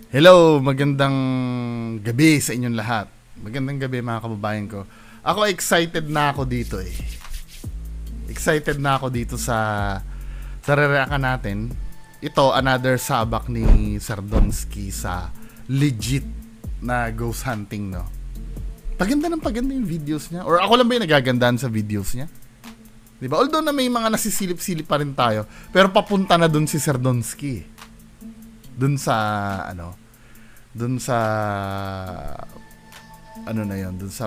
Hello, magandang gabi sa inyong lahat. Magandang gabi mga kababayan ko. Ako excited na ako dito eh. Excited na ako dito sa re-react natin. Ito another sabak ni Sardonsky sa legit na ghost hunting, no. Paganda yung videos niya, or ako lang ba yung nagagandahan sa videos niya? 'Di ba? Although na may mga nasisilip-silip pa rin tayo, pero papunta na dun si Sardonsky. Dun sa dun sa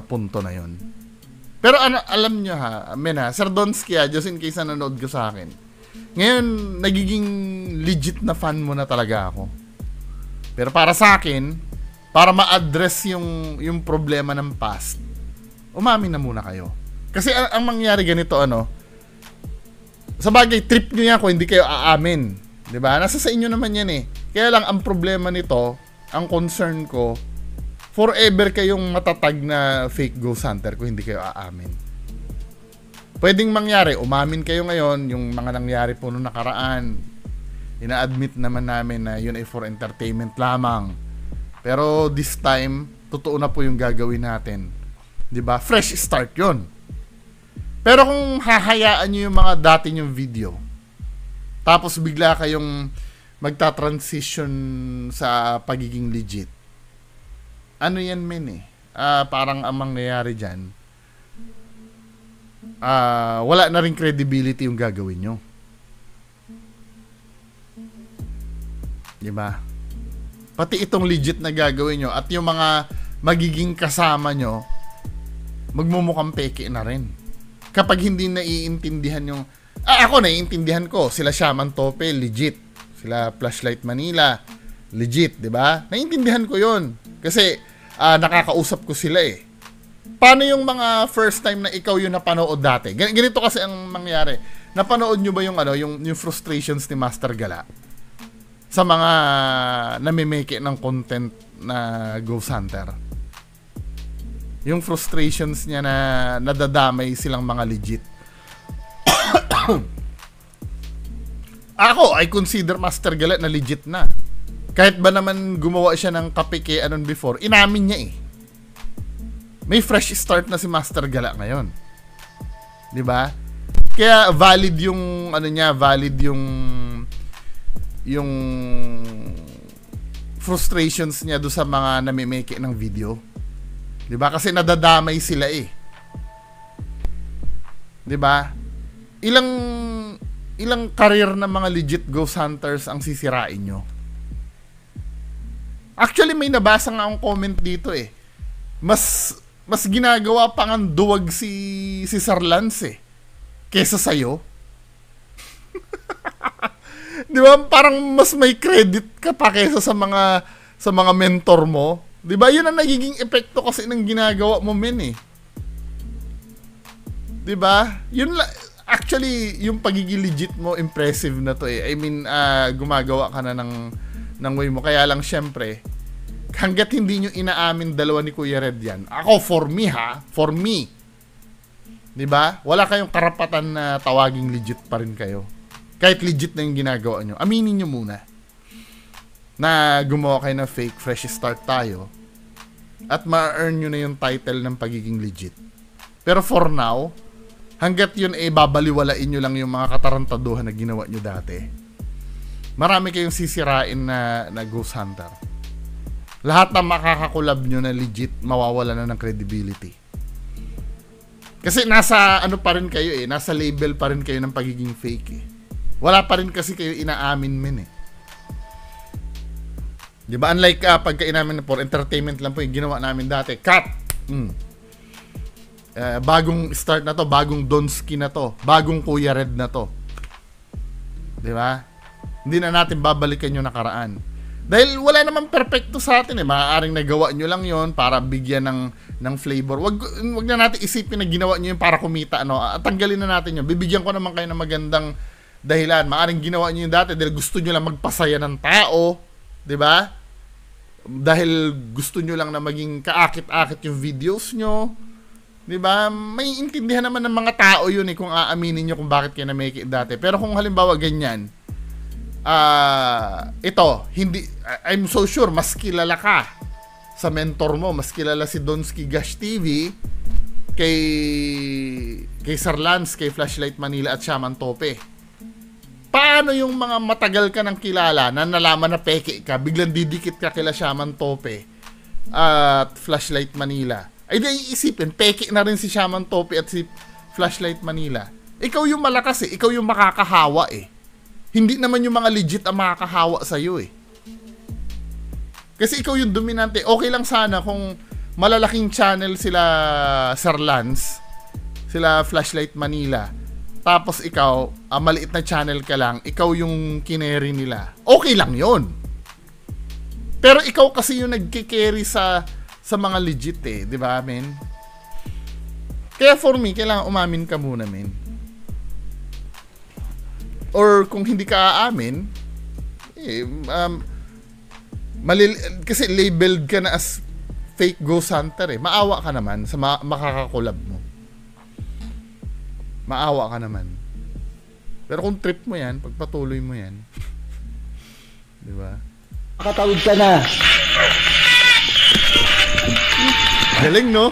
punto na yon. Pero alam nyo ha, Sardonsky just in case nanonood ko sa akin. Ngayon, nagiging legit na fan mo na talaga ako. Pero para sa akin, para ma-address yung problema ng past, umamin na muna kayo. Kasi ang mangyari ganito, sa bagay, trip nyo yan kung hindi kayo aamin. 'Di ba? Nasa sa inyo naman yan eh. Kaya lang, ang problema nito, ang concern ko, forever kayong matatag na fake ghost hunter kung hindi kayo aamin. Pwedeng mangyari, umamin kayo ngayon, yung mga nangyari po noong nakaraan, ina-admit naman namin na yun ay for entertainment lamang. Pero this time, totoo na po yung gagawin natin. 'Di ba? Fresh start yun. Pero kung hahayaan nyo yung mga dati nyong video, tapos bigla kayong magta-transition sa pagiging legit, ano yan parang ang mangyayari dyan, wala na rin credibility yung gagawin nyo. Diba? Pati itong legit na gagawin nyo at yung mga magiging kasama nyo, magmumukhang peke na rin. Kapag hindi naiintindihan yung ako naiintindihan ko, sila Shaman Tope, legit. Sila Flashlight Manila, legit, 'di ba? Naiintindihan ko 'yon kasi nakakausap ko sila eh. Paano yung mga first time na ikaw yung napanood dati? Ganito kasi ang mangyari. Napanood nyo ba yung frustrations ni Master Gala sa mga namimeke ng content na Ghost Hunter? Yung frustrations niya na nadadamay silang mga legit. Ako, I consider Master Gala na legit na. Kahit ba naman gumawa siya ng kapike before, inamin niya eh. May fresh start na si Master Gala ngayon. 'Di ba? Kaya valid yung yung frustrations niya do sa mga namimeke ng video. 'Di ba? Kasi nadadamay sila eh. 'Di ba? Ilang career ng mga legit ghost hunters ang sisirain nyo? Actually, may nabasa nga akong comment dito eh. Mas ginagawa pa ng duwag si Sir Lance eh, kesa sa'yo. Di ba? Parang mas may credit ka pa kesa sa mga mentor mo. Di ba? Yun ang nagiging epekto kasi ng ginagawa mo eh. Di ba? Yun actually, yung pagiging legit mo, impressive na to eh. I mean, gumagawa ka na ng way mo. Kaya lang, syempre, hanggat hindi nyo inaamin dalawa ni Kuya Red yan, ako, for me, diba? Wala kayong karapatan na tawaging legit pa rin kayo. Kahit legit na yung ginagawa nyo. Aminin nyo muna na gumawa kayo ng fake, fresh start tayo at ma-earn nyo na yung title ng pagiging legit. Pero for now, hanggat yun babaliwalain nyo lang yung mga katarantaduhan na ginawa nyo dati, marami kayong sisirain na Ghost Hunter. Lahat na makakakulab nyo na legit, mawawala na ng credibility. Kasi nasa pa rin kayo eh, nasa label pa rin kayo ng pagiging fake eh. Wala pa rin kasi kayo inaamin eh. Diba? Unlike pagka inamin na for entertainment lang po yung ginawa namin dati. Cut! Bagong start na to, bagong Donsky na to, bagong Kuya Red na to. 'Di ba? Hindi na natin babalikan yung nakaraan. Dahil wala naman perfecto sa atin eh. Maaaring nagawa nyo lang yon para bigyan ng flavor. Wag na natin isipin na ginawa nyo yun para kumita. Tanggalin na natin yun. Bibigyan ko naman kayo ng magandang dahilan. Maaaring ginawa nyo yun dati dahil gusto nyo lang magpasaya ng tao. 'Di ba? Dahil gusto nyo lang na maging kaakit-akit yung videos nyo. 'Di ba? May intindihan naman ng mga tao 'yun kung aaminin niyo kung bakit kayo na-make it dati. Pero kung halimbawa ganyan, I'm so sure mas kilala ka sa mentor mo, mas kilala si Donsky Gash TV kay Sir Lance, kay Flashlight Manila at Shaman Tope. Paano yung mga matagal ka ng kilala na nalaman na peke ka, biglang didikit ka kila Shaman Tope at Flashlight Manila? Ay di iisipin, peke na rin si Shaman Tope at si Flashlight Manila. Ikaw yung malakas eh, ikaw yung makakahawa eh. Hindi naman yung mga legit ang makakahawa sa'yo eh. Kasi ikaw yung dominante. Okay lang sana kung malalaking channel sila Sir Lance, sila Flashlight Manila, tapos ikaw, maliit na channel ka lang, ikaw yung kineri nila. Okay lang yon. Pero ikaw kasi yung nagkikerry sa mga legit eh, di ba, men? Kaya for me, kailangan umamin ka muna, men. Or kung hindi ka aamin, kasi labeled ka na as fake ghost hunter eh. Maawa ka naman sa makakakolab mo. Maawa ka naman. Pero kung trip mo yan, pagpatuloy mo yan, di ba? Makatawid ka na. Galing, no?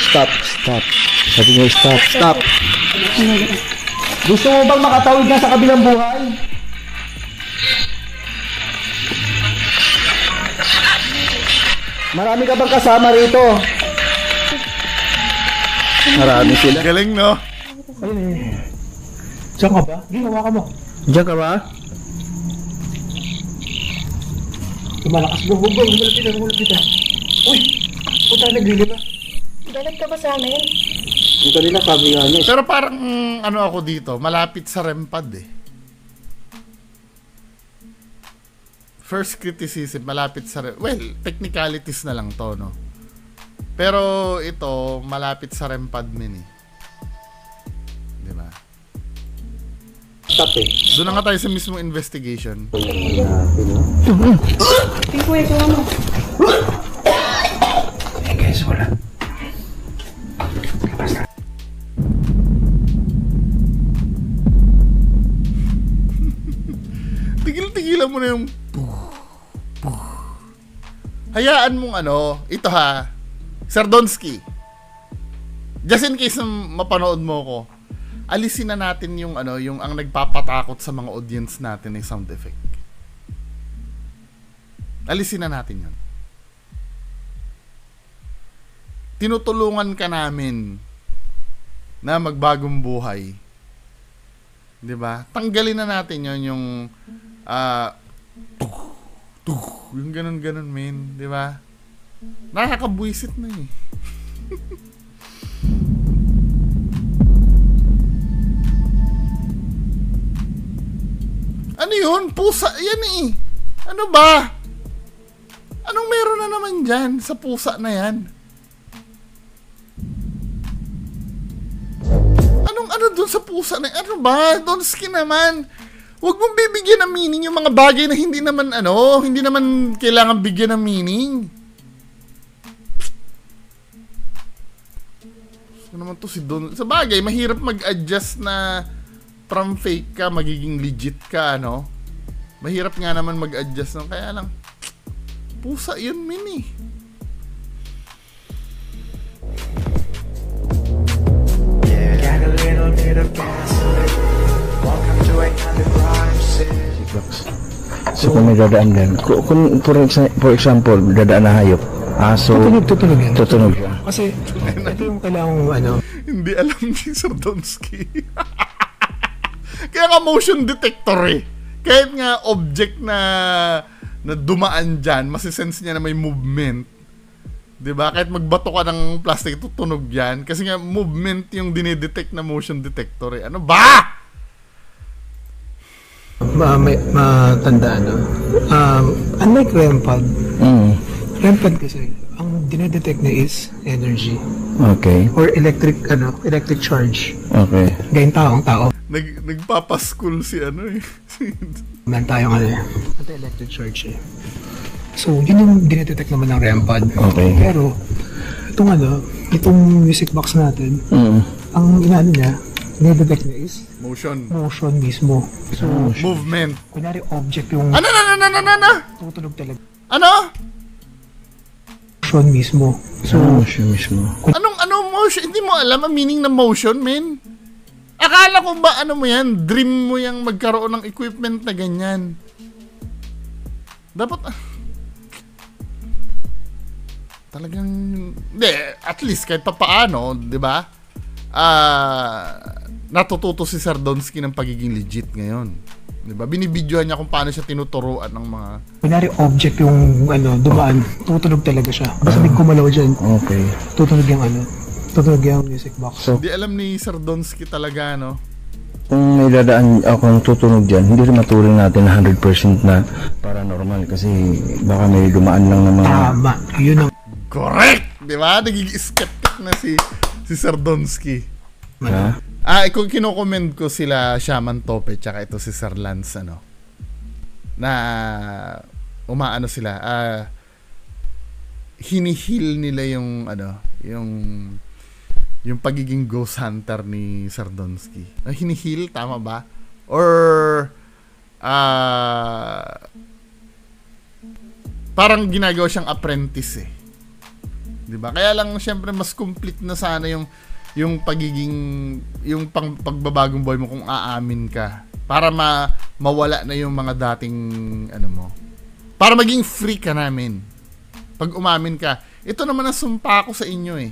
Stop. Sabi niya, stop. Gusto mo bang makatawid na sa kabilang buhay? Marami ka bang kasama rito? Marami sila. Galing, no? Diyan ka ba? Ginawa ka mo. Diyan ka ba? Malakas bubog. Humulapit kita. Uy! Punta naglili ba? Dalag ka ba sa amin? Yung kanina sabi nga niya. Pero parang ano ako dito, malapit sa REMPAD eh. First criticism, malapit sa well, technicalities na lang to, no? Pero ito, malapit sa REMPAD min eh. Di ba? Stop eh. Doon na nga tayo sa mismong investigation. Tingko ito ano? Eh guys, wala. Tigilan mo na yung hayaan mong ito ha, Sir Donsky, just in case na mapanood mo ko, alisin na natin yung yung ang nagpapatakot sa mga audience natin ng sound effect. Alisin na natin yun. Tinutulungan ka namin na magbagong buhay. 'Di ba? Tanggalin na natin yon yung yung ganun men, 'di ba? Nakakabwisit na eh. Ano yun? Pusa yan eh. Ano ba? Anong meron na naman dyan sa pusa na yan? Ano dun sa pusa na yan? Ano ba? Donsky naman. Huwag mong bibigyan ng meaning yung mga bagay na hindi naman hindi naman kailangan bigyan ng meaning. Ano naman to si Don? Sa bagay, mahirap mag-adjust na from fake ka, magiging legit ka, Mahirap nga naman mag-adjust ng kaya lang pusa yun, mini. Get a little bit of gasoline. Welcome to another crime scene. So kung may dadaan din, kung for example, dadaan na hayop, aso, tutunog yan. Tutunog yan. Kasi ito yung kailangan Hindi alam ni Sir Donsky. Kaya nga motion detector eh. Kahit nga object na dumaan dyan, masisense niya na may movement. 'Di ba? Kahit magbato ka ng plastic, tutunog yan. Kasi nga movement yung dinidetect na motion detector eh. Ano ba? Matandaan unlike REMPAD, REMPAD kasi ang dinedetect na is energy. Okay. Or electric charge. Okay. Gayong tao. Nagpapaskul si eh. Meron tayong anti-electric charge eh. So, yun yung dinedetect naman ng REMPAD. Okay. Pero, itong music box natin, ang inaano niya, nire-detect niya is Motion. motion mismo. So, Movement. kunyari object yung Ano? tutunog talaga. Ano? Motion mismo. So, Siya mismo. Anong motion? Hindi mo alam ang meaning ng motion, men. Akala ko ba ano mo yan? Dream mo yung magkaroon ng equipment na ganyan. Dapat talagang hindi, at least kahit papaano, 'di ba? Natututo si Sardonsky ng pagiging legit ngayon. 'Di ba? Binibidyohan niya kung paano siya tinuturuan ng mga kunyari object yung dumaan, tutunog talaga siya. Basta may kumalaw dyan, Okay. tutunog yung music box. So, Hindi alam ni Sardonsky talaga, no? kung may dadaan akong tutunog dyan, hindi rin maturing natin na 100% na paranormal kasi baka may dumaan lang ng mga... Tama. Yun ang Correct! Di ba? Nagiging skeptic na si Sardonsky. Ha? Kung kino-commend ko sila Shaman Tope tsaka ito si Sir Lance, na umaano sila, hinihil nila yung yung pagiging ghost hunter ni Sardonsky. Hinihil, tama ba? Or parang ginagawa siyang apprentice eh. 'Di ba? Kaya lang syempre mas complete na sana yung pagiging pagbabagong boy mo kung aamin ka para mawala na yung mga dating mo. Para maging free ka namin. Pag umamin ka, ito naman ang sumpa ko sa inyo eh.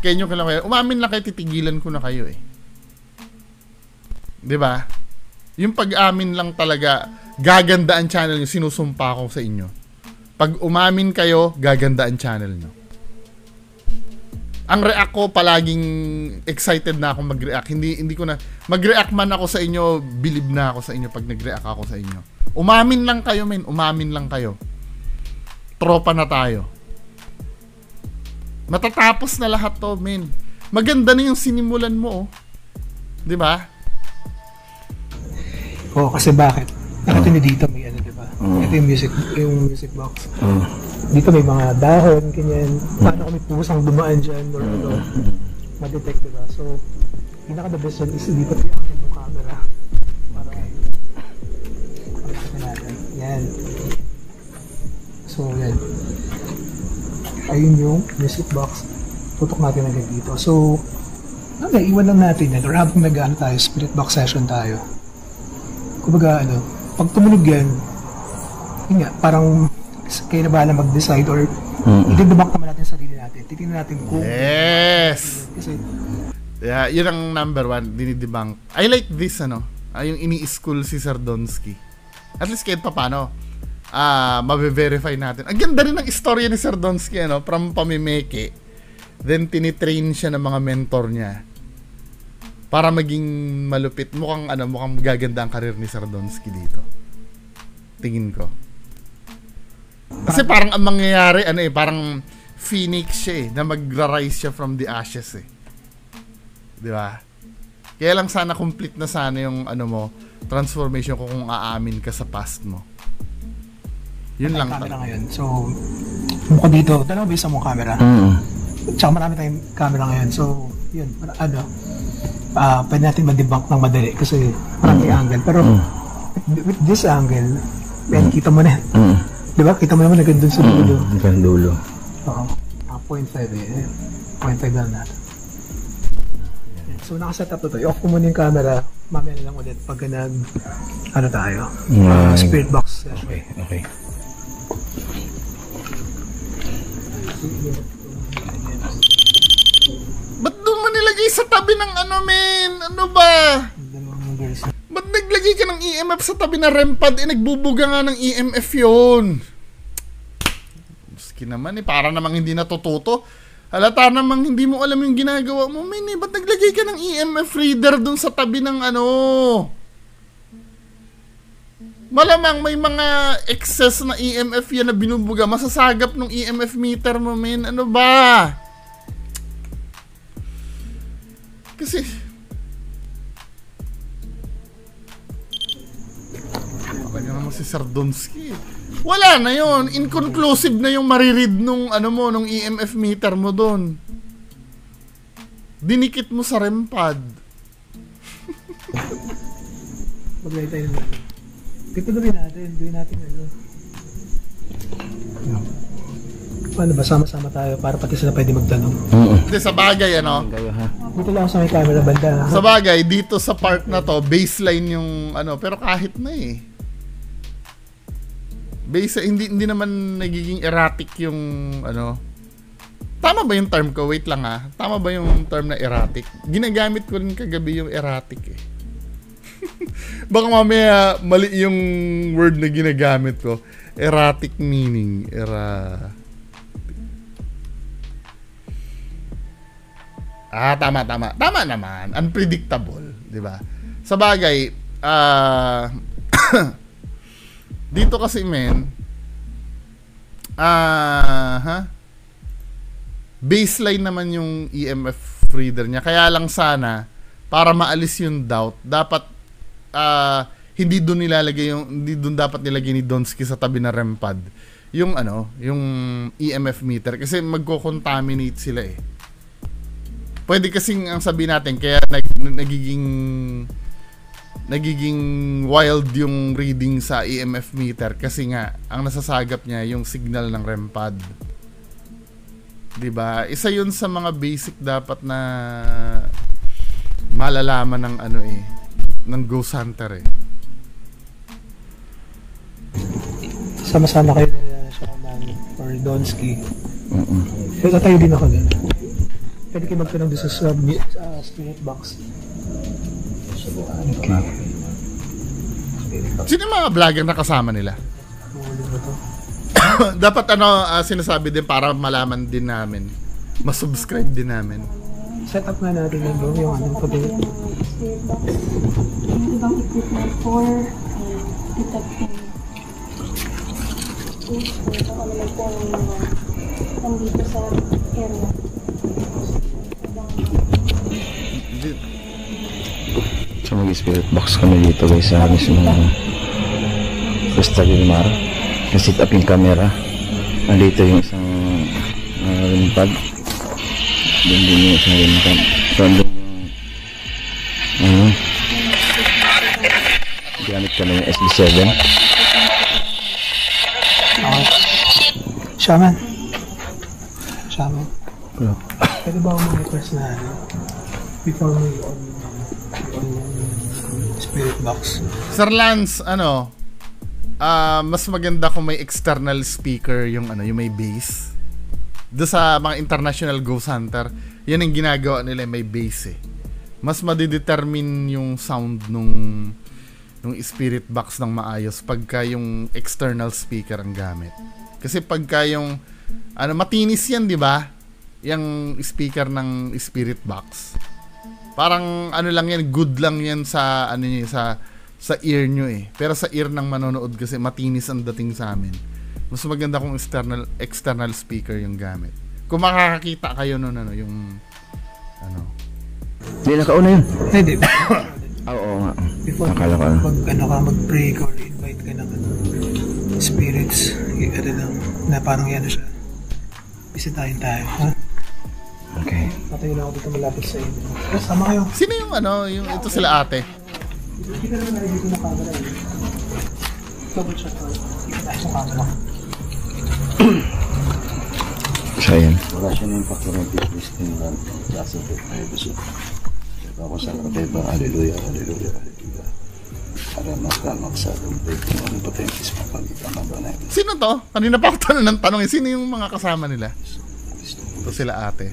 Kayo kayo. Umamin lang kayo, titigilan ko na kayo eh. 'Di ba? Yung pag-amin lang talaga, gaganda ang channel nyo, sinusumpa ko sa inyo. Pag umamin kayo, gaganda ang channel nyo. Ang react ko, palaging excited na ako mag-react. Hindi ko na, mag-react man ako sa inyo, believe na ako sa inyo pag nag-react ako sa inyo. Umamin lang kayo, men. Umamin lang kayo. Tropa na tayo. Matatapos na lahat to, men. Maganda na yung sinimulan mo, oh. 'Di ba? Oo, kasi bakit? Nakita niyo dito may di ba? Ito yung music box. Dito may mga dahon, ganyan. Paano kami pusang dumaan dyan or ma-detect, di ba? So, pinaka-the best one is dito yung akin yung camera. Para nakita natin. Yan. So, yan. Ayun yung music box. Tutok natin agad dito. So, iwan lang natin yan. Or habang tayo, spirit box session tayo. Kumbaga, pag tumunog yan, yun nga, parang kayo na bahala mag-decide or i-debunk naman natin sarili natin. Titingnan natin kung... Yes! Kasi, yeah, yun ang number one, dinidebunk. I like this, yung ini-school si Sardonsky. At least kahit pa paano, mabe-verify natin. Ang ganda rin ng istorya ni Sardonsky, from pamimeke. Then, tinitrain siya ng mga mentor niya. Para maging malupit. Mukhang magaganda ang karir ni Sardonsky dito. Tingin ko. Kasi parang ang mangyayari, parang phoenix siya eh, na magra-rise siya from the ashes eh. Di ba? Kaya lang sana complete na sana yung transformation ko kung aamin ka sa past mo. Yun lang. Camera ngayon. So, mukha dito, dalawa ba isa mong camera? Tsaka marami tayong camera ngayon. So, yun, pwede natin ma-debunk ng madali kasi marami angle. Pero, with this angle, kita mo na. Diba? Kita mo naman agad dun sa dulo. Hanggang dulo. Oo. 0.5 eh. 0.5 lang natin. So, nakaset up na to. I-off ko muna yung camera. Mamaya na lang ulit pag tayo. Spirit box session. Okay. Ba't doon mo nilagay sa tabi ng men? Ano ba? Ba't naglagay ka ng EMF sa tabi na REM pad? Nagbubuga nga ng EMF yun. Maski naman para namang hindi natututo. Halata namang hindi mo alam yung ginagawa mo, men. Ba't naglagay ka ng EMF reader dun sa tabi ng Malamang may mga excess na EMF yan na binubuga. Masasagap ng EMF meter mo, men. Ano ba? Kasi wala naman si Sardonsky. Wala na yon, inconclusive na yung mariread nung nung EMF meter mo doon. Dinikit mo sa REM pad. Maglay tayo naman. Ito gawin natin. Gawin natin ano. Paano ba? Sama-sama tayo para pati sila pwede magtanong. Hindi, sa bagay, ano? Kayo ha. Dito lang sa may camera banda. Sa bagay, dito sa part na to, baseline yung ano, pero kahit na eh. Hindi naman nagiging erratic yung ano. Tama ba yung term ko? Wait lang ah. Tama ba yung term na erratic? Ginagamit ko rin kagabi yung erratic eh. Baka mamaya mali yung word na ginagamit ko. Erratic meaning. Tama. Tama naman. Unpredictable, 'di ba? Sa bagay, dito kasi baseline naman yung EMF reader niya. Kaya lang sana para maalis yung doubt, dapat hindi doon dapat nilagay ni Donsky sa tabi na REM pad. Yung yung EMF meter kasi magko-contaminate sila eh. Pwede kasing ang sabihin natin kaya nagiging wild yung reading sa EMF meter kasi nga ang nasasagap niya yung signal ng REM pad. 'Di ba? Isa 'yun sa mga basic dapat na malalaman ng ng Ghost Hunter eh. Sama-sama kayo na Shaman or Donsky. Pero tayo din ako din. Pwede kayo magtanong doon sa spirit box. Okay. Sino yung mga vlogger na kasama nila? Dapat sinasabi din para malaman din namin. Mas-subscribe din namin. Set up nga natin yung anong pag-ibig. Spirit box. Yung ibang equipment for detecting ghosts or baka naman po yung mga nandito sa area. So mag-spirit box kami dito guys sa mismo Crystal Mar. Nasit up yung camera. Nandito yung isang REM pad. Doon din yung isang REM pad. So doon yung gamit kami yung SB7. Shaman. Pwede ba akong mag-request na before we on spirit box? Sir Lance, mas maganda kung may external speaker yung may bass. Do sa mga international Ghost Hunter, yan ang ginagawa nila, may bass eh. Mas madidetermine yung sound nung spirit box ng maayos pagka yung external speaker ang gamit. Kasi pagka yung matinis yan, 'di ba? Yung speaker ng spirit box. Parang lang yan, good lang yan sa sa ear nyo eh. Pero sa ear ng manonood kasi matinis ang dating sa amin. Mas maganda kung external speaker yung gamit. Kung makakakita kayo nun yung Hindi nakauna yun. Hindi. Oo nga. Before Akala ko mag-pray ka or invite ka ng spirits, na parang yan siya. Bisitahin tayo, ha? Okay. Patayo na ako dito malapit sa inyo. Sama kayo. Sino yung yung ito sila ate? Hindi ka naman dito na camera eh. Double check ko. Hindi tayo sa camera. So yan. Wala siya ng pakiramit listing lang. Just of it. Ako sa diba? Hallelujah, hallelujah, hallelujah. Aramak sa lumpit. Ano ba tayong ismapagita na ba natin? Sino to? Kanina pa ako tanong. Sino yung mga kasama nila? Ito sila ate.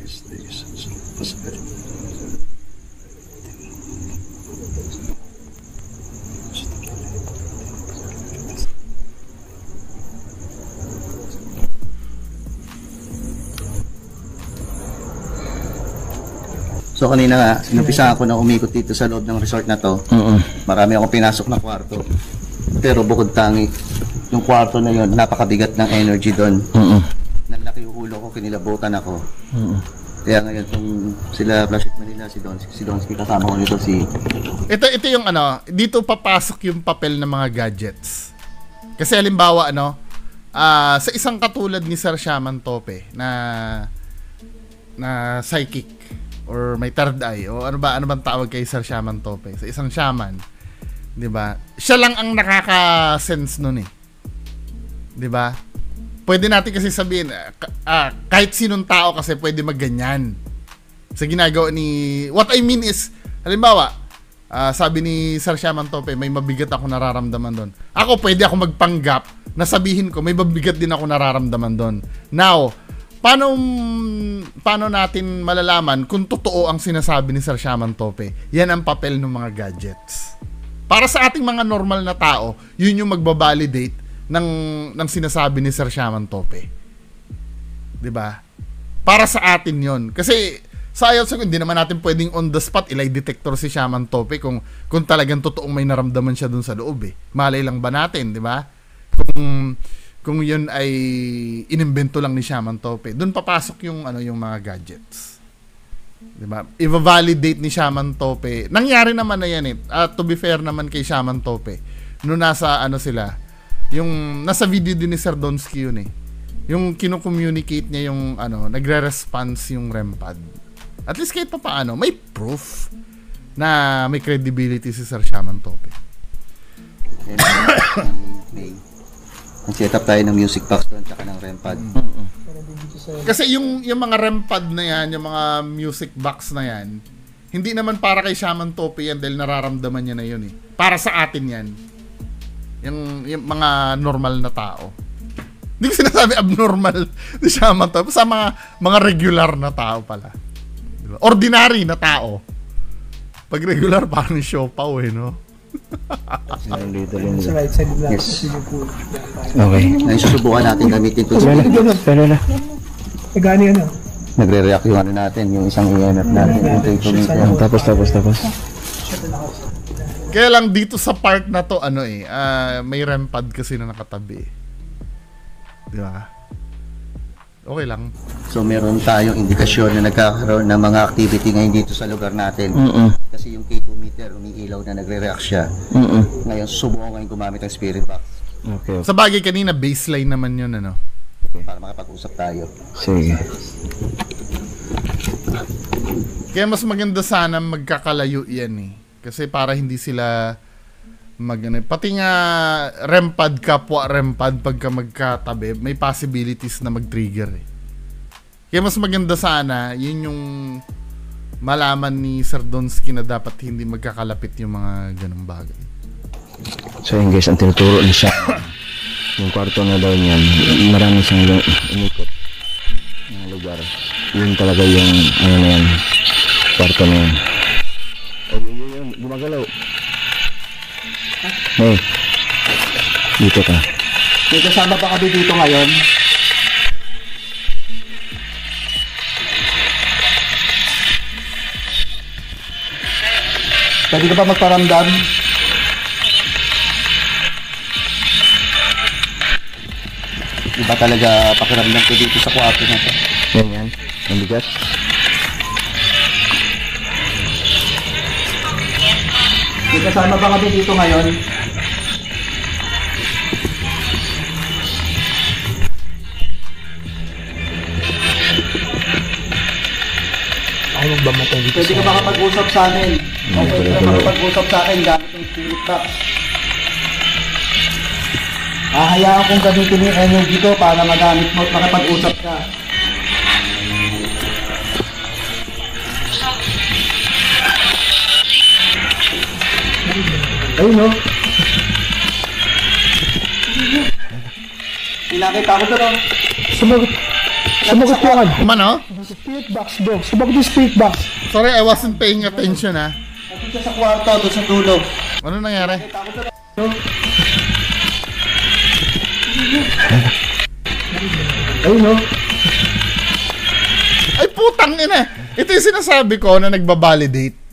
So kanina nga, sinumpisa ako na umikot dito sa loob ng resort na to. Marami akong pinasok na kwarto. Pero bukod tangi, yung kwarto na yon, napakabigat ng energy doon. Nalaki yung ulo ko, kinilabutan ako. Kaya ngayon, kung sila Flashit Manila, si Donsky kasama ko nito Ito yung dito papasok yung papel ng mga gadgets. Kasi halimbawa sa isang katulad ni Sir Shaman Tope na psychic or may third eye o ano bang tawag kay Sir Shaman Tope, sa isang shaman, 'di ba? Siya lang ang nakaka-sense noon eh. 'Di ba? Pwede natin kasi sabihin kahit sinong tao kasi pwede magganyan. Sa ginagawa ni, what I mean is, halimbawa, sabi ni Sir Shaman Tope, may mabigat ako nararamdaman doon. Ako pwede ako magpanggap na sabihin ko may mabigat din ako nararamdaman doon. Now, paano natin malalaman kung totoo ang sinasabi ni Sir Shaman Tope? Yan ang papel ng mga gadgets. Para sa ating mga normal na tao, yun yung magbabalidate ng sinasabi ni Sir Shaman Tope. 'Di ba? Para sa atin yon. Kasi sayang hindi naman natin pwedeng on the spot ilay detector si Shaman Tope kung talagang totoong may naramdaman siya dun sa loob eh. Malay lang ba natin, 'di ba? Kung yun ay inimbento lang ni Shaman Tope, doon papasok yung yung mga gadgets. 'Di ba? I-validate ni Shaman Tope. Nangyari naman na yan eh. To be fair naman kay Shaman Tope. No nasa sila, yung nasa video din ni Sir Donsky yun eh. Yung kino-communicate niya yung nagre-response yung REM pad. At least kahit pa paano, may proof na may credibility si Sir Shaman Tope. Mag-set up tayo ng music box doon tsaka ng REM pad. Kasi yung mga REM pad na yan, yung mga music box na yan, hindi naman para kay Shaman Tope yan dahil nararamdaman niya na yun eh. Para sa atin yan. Yung mga normal na tao. Hindi ko sinasabi abnormal si Shaman Tope. Sa mga regular na tao pala. Diba? Ordinary na tao. Pag regular, parang siopaw eh, no? Sa right side lang. Yes. Okay. Ngayon susubukan natin gamitin ito. Pero na. Gani ano? Nagre-react yung natin, yung isang EMF natin. Tapos. Kaya lang dito sa part na to, may REM pad kasi na nakatabi. Di ba? Okay lang. So meron tayong indikasyon na nagkakaroon ng mga activity ngayon dito sa lugar natin. Kasi yung K2 meter, umiilaw na nagre-react siya. Ngayon, subukan ngayon gumamit ng spirit box. Okay. Sa bagay kanina, baseline naman yun, Para makapag-usap tayo. Sige. Kaya mas maganda sana magkakalayo yan eh. Kasi para hindi sila pati nga REM pad, kapwa REM pad, pagka magkatabi, may possibilities na mag-trigger eh. Kaya mas maganda sana, yun yung malaman ni Sir Donsky na dapat hindi magkakalapit yung mga ganung bagay. So yun guys, ang tinuturo ni siya, yung kwarto na daw niyan, marami siyang umikot ng lugar. Yun talaga yung na yan, kwarto na yan. Yun, gumagalaw. Hey, dito ka. May kasama ba kami dito ngayon? Pwede ka ba magparamdam? Iba talaga pakiramdam ko dito sa kwarto na to. Yan. Ang bigat. May kasama ba kami dito ngayon? Ako magbamatay dito. Pwede ka makapag-usap sa akin. Pwede ka makapag-usap sa akin gamit yung spirit box. Hahayaan kong gamitin yung energy ko para magamit mo at makapag-usap ka. Ayun no? Pinakita ko to no? Sumagot yan. Kumano? Spirit box bro. Sumagot yung spirit box. Sorry, I wasn't paying attention Nandito sa kwarto, doon sa tulog. Ano nangyari? Ayun no? Ay putang ina. Ito yung sinasabi ko na nagbabalidate.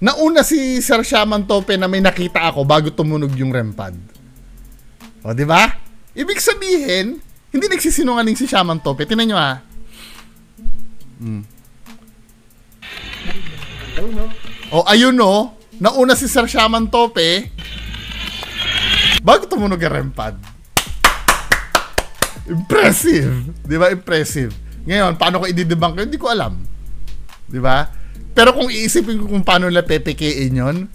Nauna si Sir Shaman Tope na may nakita ako bago tumunog yung REM pad. O, di ba? Ibig sabihin, hindi nagsisinungaling si Shaman Tope. Tingnan nyo O, ayun no. Nauna si Sir Shaman Tope bago tumunog yung REM pad. Impressive. Di ba? Impressive. Ngayon, paano ko i-debunk? Hindi ko alam. Di ba? Pero kung iisipin ko kung paano nila PPK-in yun,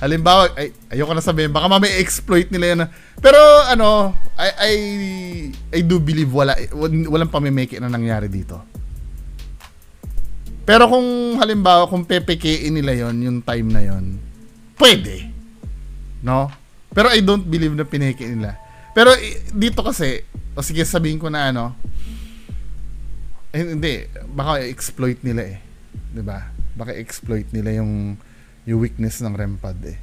halimbawa, ayoko na sabihin, baka mamay exploit nila yun. Pero ano, I do believe walang pamimake na nangyari dito. Pero kung halimbawa, kung PPK-in nila yun, yung time na yun, pwede. No? Pero I don't believe na pinake nila. Pero dito kasi, o sige sabihin ko na ano, hindi, baka exploit nila eh. 'Di ba? Baka exploit nila yung weakness ng REM pad eh.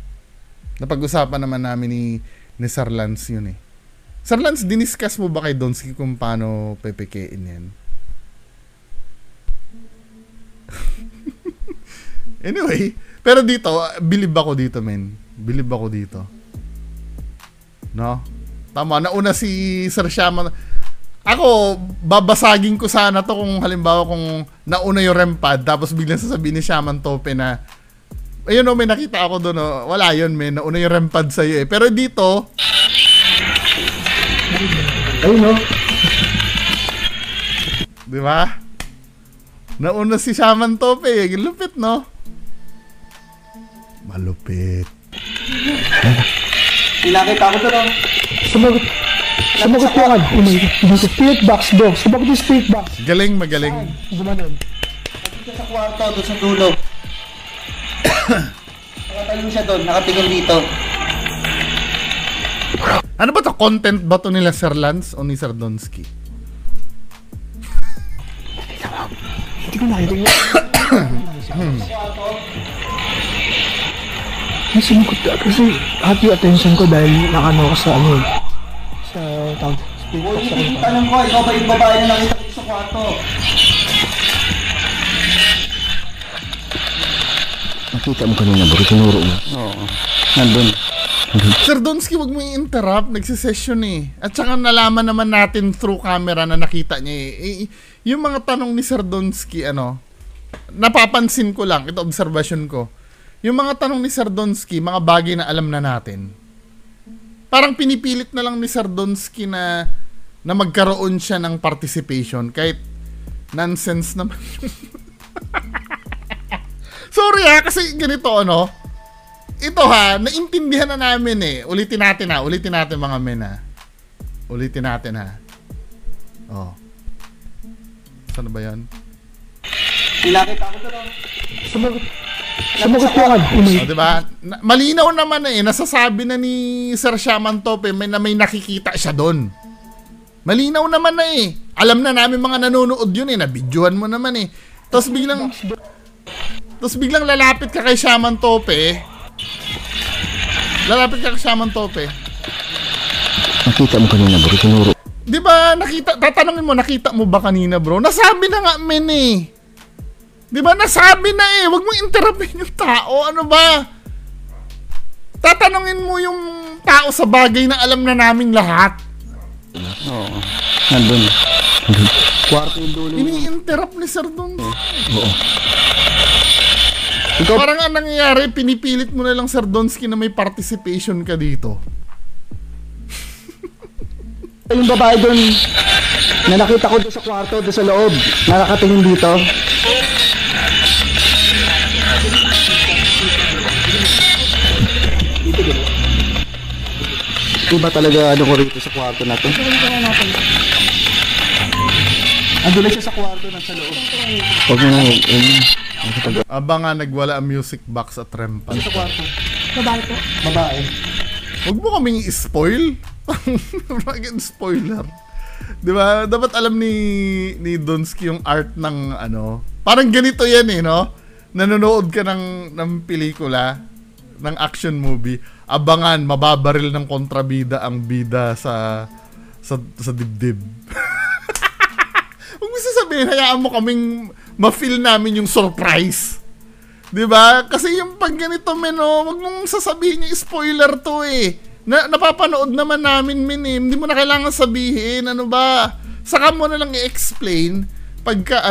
Napag-usapan naman namin ni Sir Lance yun eh. Sir Lance, diniscuss mo ba kay Donsky kung paano PPK-in yan? Anyway, pero dito, believe ako dito, men. Believe ako dito. No? Tama, nauna si Sir Shaman. Ako, babasagin ko sana to kung halimbawa kung nauna yung REM pad, tapos biglang sasabihin ni Shaman Tope na, ayun o, may nakita ako doon, oh. Wala yun, men. Nauna yung REM pad sa'yo eh. Pero dito, ayun o. Di ba? Nauna si Shaman Tope eh. Lupit, no? Malupit. Pinakita ko to lang. Sumagot ko agad. Spirit box, bro. Sumagot yung spirit box. Galing, magaling. Gumanon. Nakita sa kwarto, doon sa dulo. Nakatayo siya doon, nakatingin dito. Ano ba to? Content ba to nila Sir Lance o ni Sir Donsky? Hindi ko nakita yun. May sumugot ka kasi hati attention ko dahil nakano ko sa ano sa tawag spirit box sa kanila. Tanong ko, ikaw ba yung babae na nakita dito sa kwarto? Nakita mo kanina bro, tinuro mo. Oo. Nandun. Sir Donsky, wag mo i-interrupt. Nagsisession eh. At saka nalaman naman natin through camera na nakita niya eh. Yung mga tanong ni Sir Donsky, ano, napapansin ko lang, ito observation ko. Yung mga tanong ni Sir Donsky, mga bagay na alam na natin. Parang pinipilit na lang ni Sir Donsky na magkaroon siya ng participation kahit nonsense naman yung sorry ha, kasi ganito ano. Ito ha, naintindihan na namin eh. Ulitin natin mga men ha. Ulitin natin ha. Oh. Saan ba yan? Pinakita ko to lang. Sumagot ko agad. Diba? Malinaw naman eh. Nasasabi na ni Sir Shaman Tope na may nakikita siya doon. Malinaw naman na eh. Alam na namin mga nanonood yun eh. Nabidyohan mo naman eh. Tapos biglang lalapit ka kay Shaman Tope. Nakita mo kanina bro, tinuro. Diba? Tatanungin mo, nakita mo ba kanina bro? Nasabi na nga men eh. Diba? Nasabi na eh. Huwag mong interruptin yung tao. Ano ba? Tatanungin mo yung tao sa bagay na alam na naming lahat. Oo. Nandun. Kwarto yung dulo. Ini-interrupt ni Sir Don. Oo. Parang ang nangyayari, pinipilit mo na lang Sir Donsky na may participation ka dito. Yung babae doon na nakita ko doon sa kwarto, doon sa loob, na nakatingin dito. Iba talaga ano ko rito sa kwarto na to. Ando lang siya sa kwarto nasa loob. Huwag mo na Abangan nagwala ang music box at REM pad. Sa kwarto. Babae po. Babae. Huwag mo kaming i-spoil. Bakit spoiler? Diba? Dapat alam ni Donsky yung art ng ano. Parang ganito yan eh, no? Nanonood ka ng pelikula, ng action movie. Abangan, mababaril ng kontrabida ang bida sa dibdib. Huwag mo sasabihin, hayaan mo kaming ma-feel namin yung surprise. Diba? Kasi yung pag ganito, men, oh, wag mong sasabihin yung spoiler to eh. Napapanood naman namin, men eh. Hindi mo na kailangan sabihin, ano ba? Saka mo na lang i-explain pagka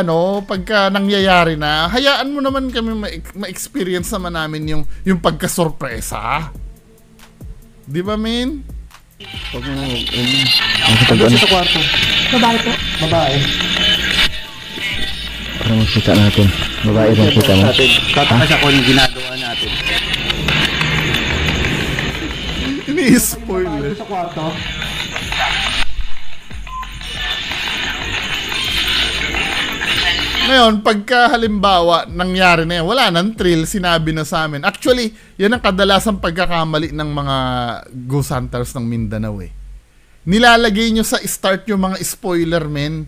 nangyayari na. Hayaan mo naman kami ma-experience naman namin yung pagka-sorpresa. Di ba, men? Huwag mo na Ando siya sa kwarto. Babae po. Babae. para makita natin. Babae rin kita mo. Tataka siya kung yung ginagawa natin. Ini-spoil eh. Sa kwarto. Ngayon, pagka halimbawa nangyari na yan, wala nang thrill, sinabi na sa amin. Actually, yan ang kadalasang pagkakamali ng mga ghost hunters ng Mindanao eh. Nilalagay nyo sa start yung mga spoiler, men.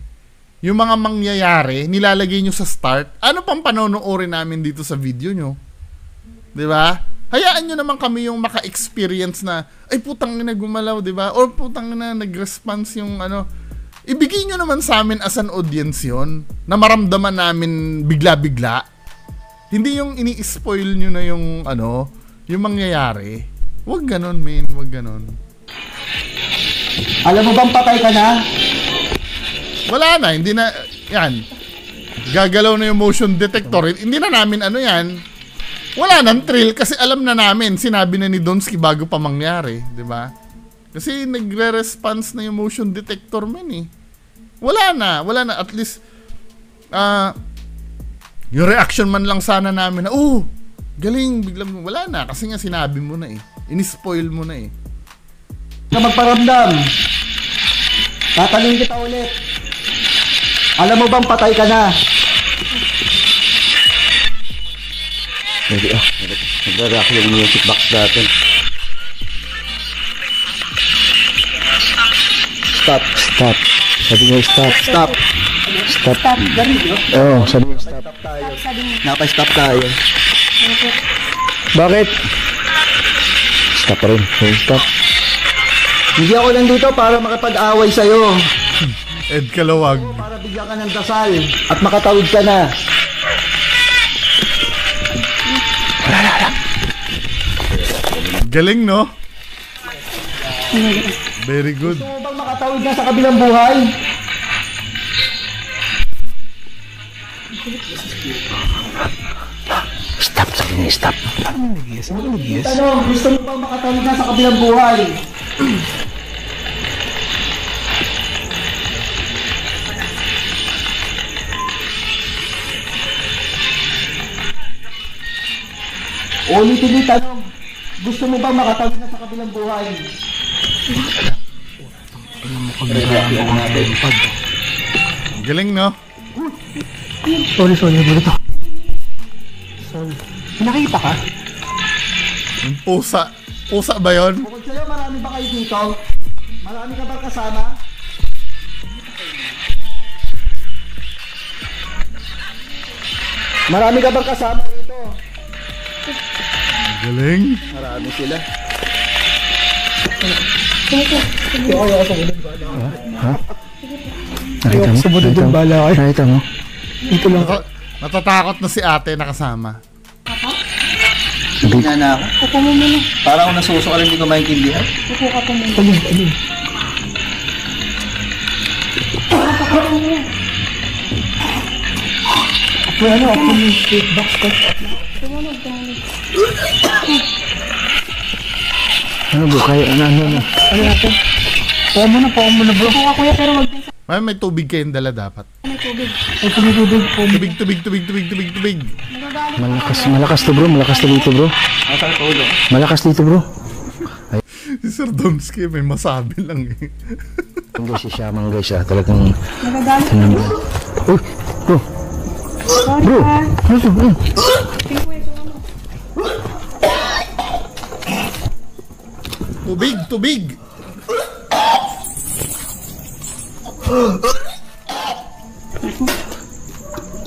Yung mga mangyayari, nilalagay nyo sa start. Ano pang panonoorin namin dito sa video nyo? Diba? Hayaan nyo naman kami yung maka-experience na, ay putang na gumalaw, diba? Or putang na nag-response yung ano. Ibigay nyo naman sa amin as an audience yon na maramdaman namin bigla-bigla. Hindi yung ini-spoil nyo na yung ano, yung mangyayari. Wag ganon, men. Wag ganon. Alam mo bang patay ka na? Wala na. Hindi na, yan. Gagalaw na yung motion detector. Hindi na namin ano yan. Wala nang thrill kasi alam na namin. Sinabi na ni Donsky bago pa mangyari. Diba? Kasi nagre-response na yung motion detector man eh. Wala na. At least, yung reaction man lang sana namin na, galing, biglang, wala na. Kasi nga sinabi mo na eh. Inispoil mo na eh. Na magparamdam. Tatanungin kita ulit. Alam mo bang patay ka na? Nagre-react yung music box natin. Stop. Sabi niya stop. Stop. Oo, sabi niya stop. Napa-stop tayo. Bakit? Stop pa rin. Stop. Hindi ako nandito para makapag-away sa'yo. Ed Kalawag. Para bigyan ka ng dasal at makatawid ka na. Galing, no? Very good. Gusto mo bang makatawid na sa kabilang buhay? Stop, sabi niya stop. Ano, gusto mo bang makatawid na sa kabilang buhay? Ulitin yung tanong. Gusto mo bang makatawid na sa kabilang buhay? Galing, no? Sorry, gulit ako. Sorry. Nakita ka? Yung pusa. Pusa ba yun? Bukod sa'yo, marami ba kayo dito? Marami ka ba kasama? Marami ka bang kasama dito? Galing. Marami sila. Nakita mo? Sumunod yung bala kayo. Nakita mo? Dito lang. Natatakot na si ate na kasama. Hindi na ako. Upo mo muna. Parang ako nasusuka, hindi ko maintindihan. Upo ka pa muna. Alin? Ako yung straight box ko. Tumunog. Ano bro? Kaya, ano? Ano natin? Pawa mo na bro. Upo ka kuya pero wag din sa May tubig kayong dala dapat. may tubig. Ay, tumitubig. Tubig. Nagagalit. Malakas to bro. Malakas to dito bro. Nasaan ko ulo? Malakas dito bro. Si Sir Donsky may masabi lang eh. Guys, si Shaman guys talagang... Nagagalit. Uy, bro. Sorry Bro. ha. Ano to? Tingko ito mo. Tubig.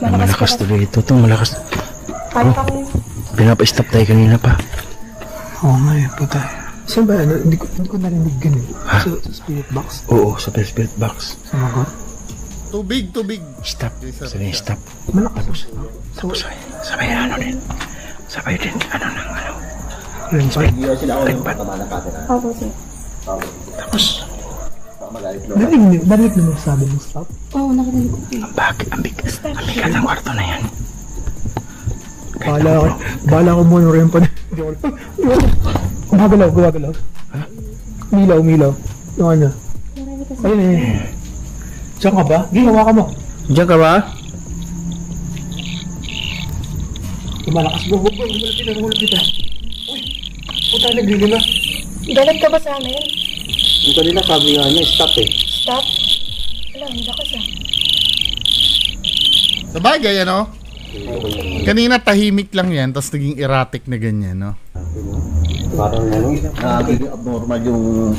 Malakas to dito. Malakas. Kaya ka kuya. Pinapa-stop tayo kanina pa. Oo nga eh, puta. Saan ba? Hindi ko narinig ganun. Sa spirit box. Oo, sa spirit box. Sumagot. Tubig. Stop. Sabi niya stop. Malakas. Tapos sabay ano din. Sabay din ano ng ano. Rin pa. Opo sir. Tapos Narinig mo sabi mo stop? Oo, nakinig ko. ang bigat ng kwarto na yan. Bala ko muna rin pa. Gumagalaw. Umilaw. Yung ano? Marami kasi. Ayun eh. Diyan ka ba? Ginawa ka mo. Diyan ka ba? Lumalakas. Humulap kita. Uy, puta, naglili na. Galit ka ba sa amin? Yung kanina sabi nga niya, stop eh. Stop? Wala, hindi lakas ah. Sabagay, ano? Kanina tahimik lang yan, tapos naging erratic na ganyan, no? Parang ano, nagiging abnormal yung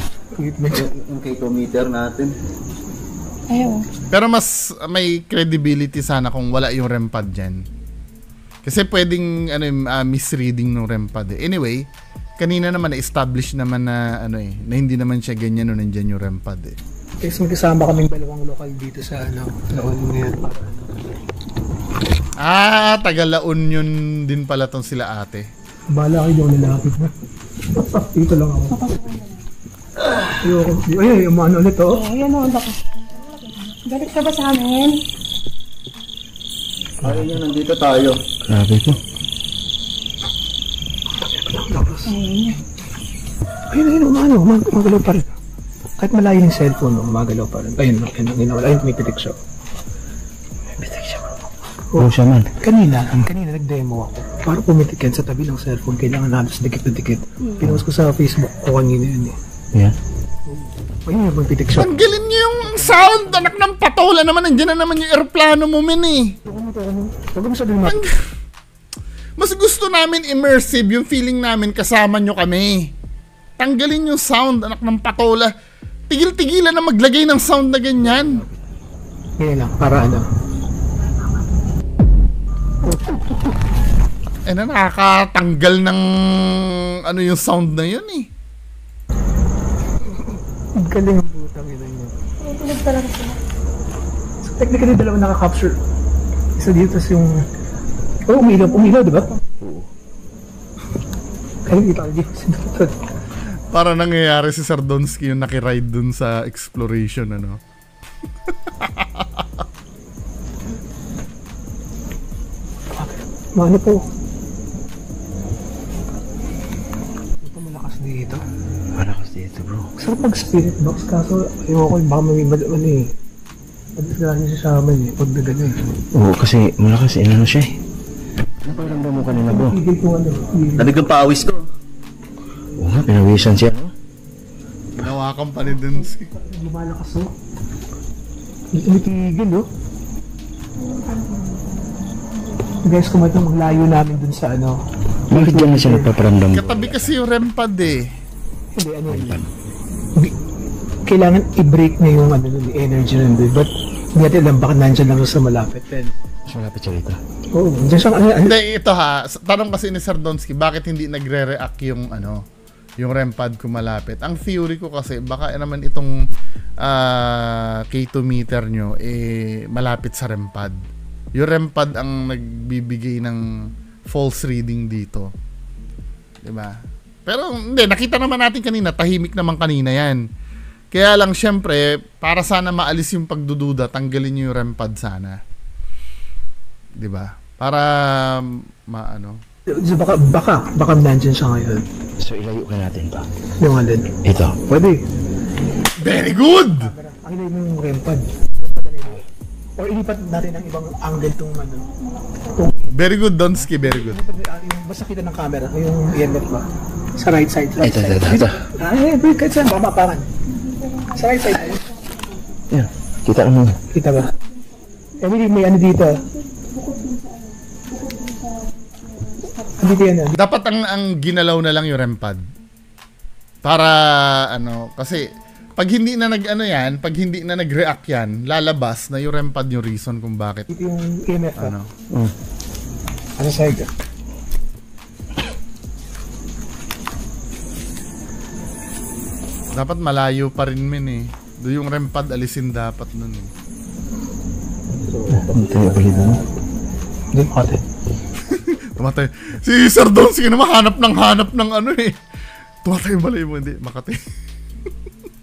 K2 natin. Ayaw. Pero mas may credibility sana kung wala yung REM pad dyan. Kasi pwedeng misreading ng REM pad eh. Anyway, kanina naman na-establish naman na na hindi naman siya ganyan nung nandyan yung REM pad eh. Kasi magkasama kaming dalawang lokal dito sa Laon ngayon. Taga La Union din pala tong sila ate. Bala kayo doon nilapit na. Dito lang ako. Ayoko. Ay, umano ulit oh. Ayan o, lakas. Galit ka ba sa amin? Ayaw niya, nandito tayo. Grabe po. Ayun, umano. Magalaw pa rin. Kahit malayo yung cellphone, magalaw pa rin. Ayun, ginawala. Ayun, may pitik siya. Oo siya man. Kanina nag-demo ako. Para pumitik yan sa tabi ng cellphone, kailangan halos dikit na dikit. Pinost ko sa Facebook ko kanina yun eh. Yeah. Ayun, may pitik siya. Tanggalin niyo yung sound, anak ng patola naman. Nandiyan na naman yung aeroplano mo, men eh. Huwag mo sabihin mo. Mas gusto namin immersive yung feeling namin kasama nyo kami. Tanggalin yung sound, anak ng patola. Tigil-tigilan na maglagay ng sound na ganyan. Ngayon lang, para ano. Nakakatanggal ng yung sound na yun eh. Ang galing ang putang ina niya. Tunog talaga sila. So, technically, dalawa naka-capture. Isa dito yung... Oh, umilaw, di ba? Oo. Kaya dito, sinutod. Para nangyayari si Sardonsky yung nakiride dun sa exploration, ano? Mano po? Ito malakas dito. Malakas dito, bro. Sarap mag-spirit box kaso ayoko yung baka may madisgano siya sa amin eh. Pag nagano eh. Oo, kasi malakas eh. Ano siya eh. Naparamdam mo kanina, bro. Higil ko Lamig ang pawis ko. Oo nga, pinawisan siya, no? Nawakan pa ni Donsky. Lumalakas oh. Hindi tumitigil oh. Guys, kung ito maglayo namin dun sa ano. Bakit dyan na siya napaparamdam mo? Katabi kasi yung REM pad eh. Hindi, ano yun. Kailangan i-break na yung energy nun. But hindi natin alam baka nandyan lang sa malapit. Mas malapit siya rito. Oo, dyan siya. Hindi, ito ha. Tanong kasi ni Sardonsky, bakit hindi nagre-react yung yung REM pad kung malapit? Ang theory ko kasi, baka naman itong K2 meter nyo malapit sa REM pad. Yung REM pad ang nagbibigay ng false reading dito. Diba? Pero hindi, nakita naman natin kanina, tahimik naman kanina yan. Kaya lang syempre, para sana maalis yung pagdududa, tanggalin nyo yung REM pad sana. Diba? Para So baka nandyan siya ngayon. So ilayo ka natin pa. Yung alin. Ito. Pwede. very good! Ang ilayo mo yung REM pad. Or ilipat natin ang ibang angle tong Very good, Donsky, very good. Basta kita ng camera, yung EMF ba? Sa right side. Ito. Kahit saan, baka mapakan. Sa right side. Yan, kita mo. Kita ba? May ano dito. Dito yan. Dapat ang ginalaw na lang yung REM pad. Para, kasi pag hindi na pag hindi na nag-react yan, lalabas na yung REM pad yung reason kung bakit. Ito yung EMF ba? Ano side? Dapat malayo pa rin men eh. Doon yung REM pad alisin dapat nun eh. Tayo pa rin mo. Hindi, ate. Tumatay. Si Sir Donsky naman hanap ng Tumatay yung balay mo, hindi. Makati.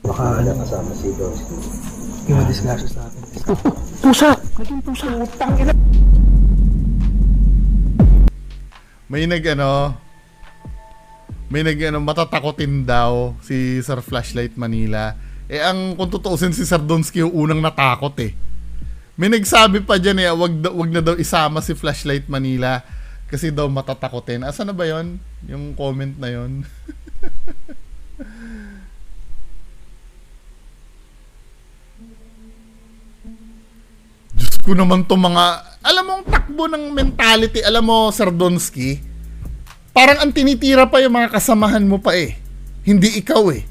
Baka kasama si Donsky. Yung madisgrasya sa atin. Pusa! Naging pusa! Utang ina! May matatakotin daw si Sir Flashlight Manila. Kung tutuusin si Sir Donsky yung unang natakot eh. May nagsabi pa dyan wag na daw isama si Flashlight Manila Kasi daw matatakotin. Asa na ba yon? Yung comment na yon? Diyos ko naman to mga... Alam mo, ang takbo ng mentality, alam mo, Sir Donsky, parang ang tinitira pa yung mga kasamahan mo pa eh. Hindi ikaw eh.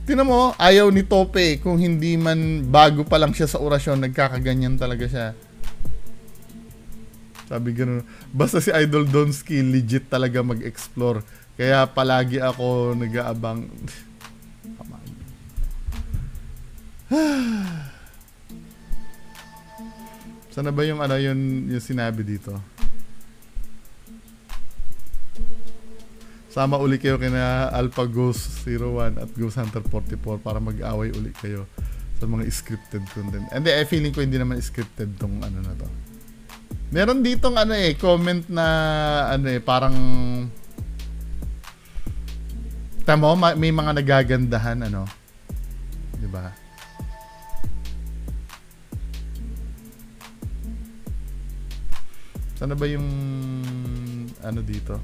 Tingnan mo, ayaw ni Tope kung hindi man bago pa lang siya sa orasyon, nagkakaganyan talaga siya. Sabi gano'n, basta si Idol Donsky legit talaga mag-explore. Kaya palagi ako nag-aabang. Sana ba yung ano yung sinabi dito? Sama uli kayo kina Alpha Ghost 01 at Ghost Hunter 44 para mag-away uli kayo sa mga scripted content. And feeling ko hindi naman scripted tong ano na to. Meron ditong ano comment na ano parang tamo may mga nagagandahan ano. 'Di ba? Sana ba yung ano dito?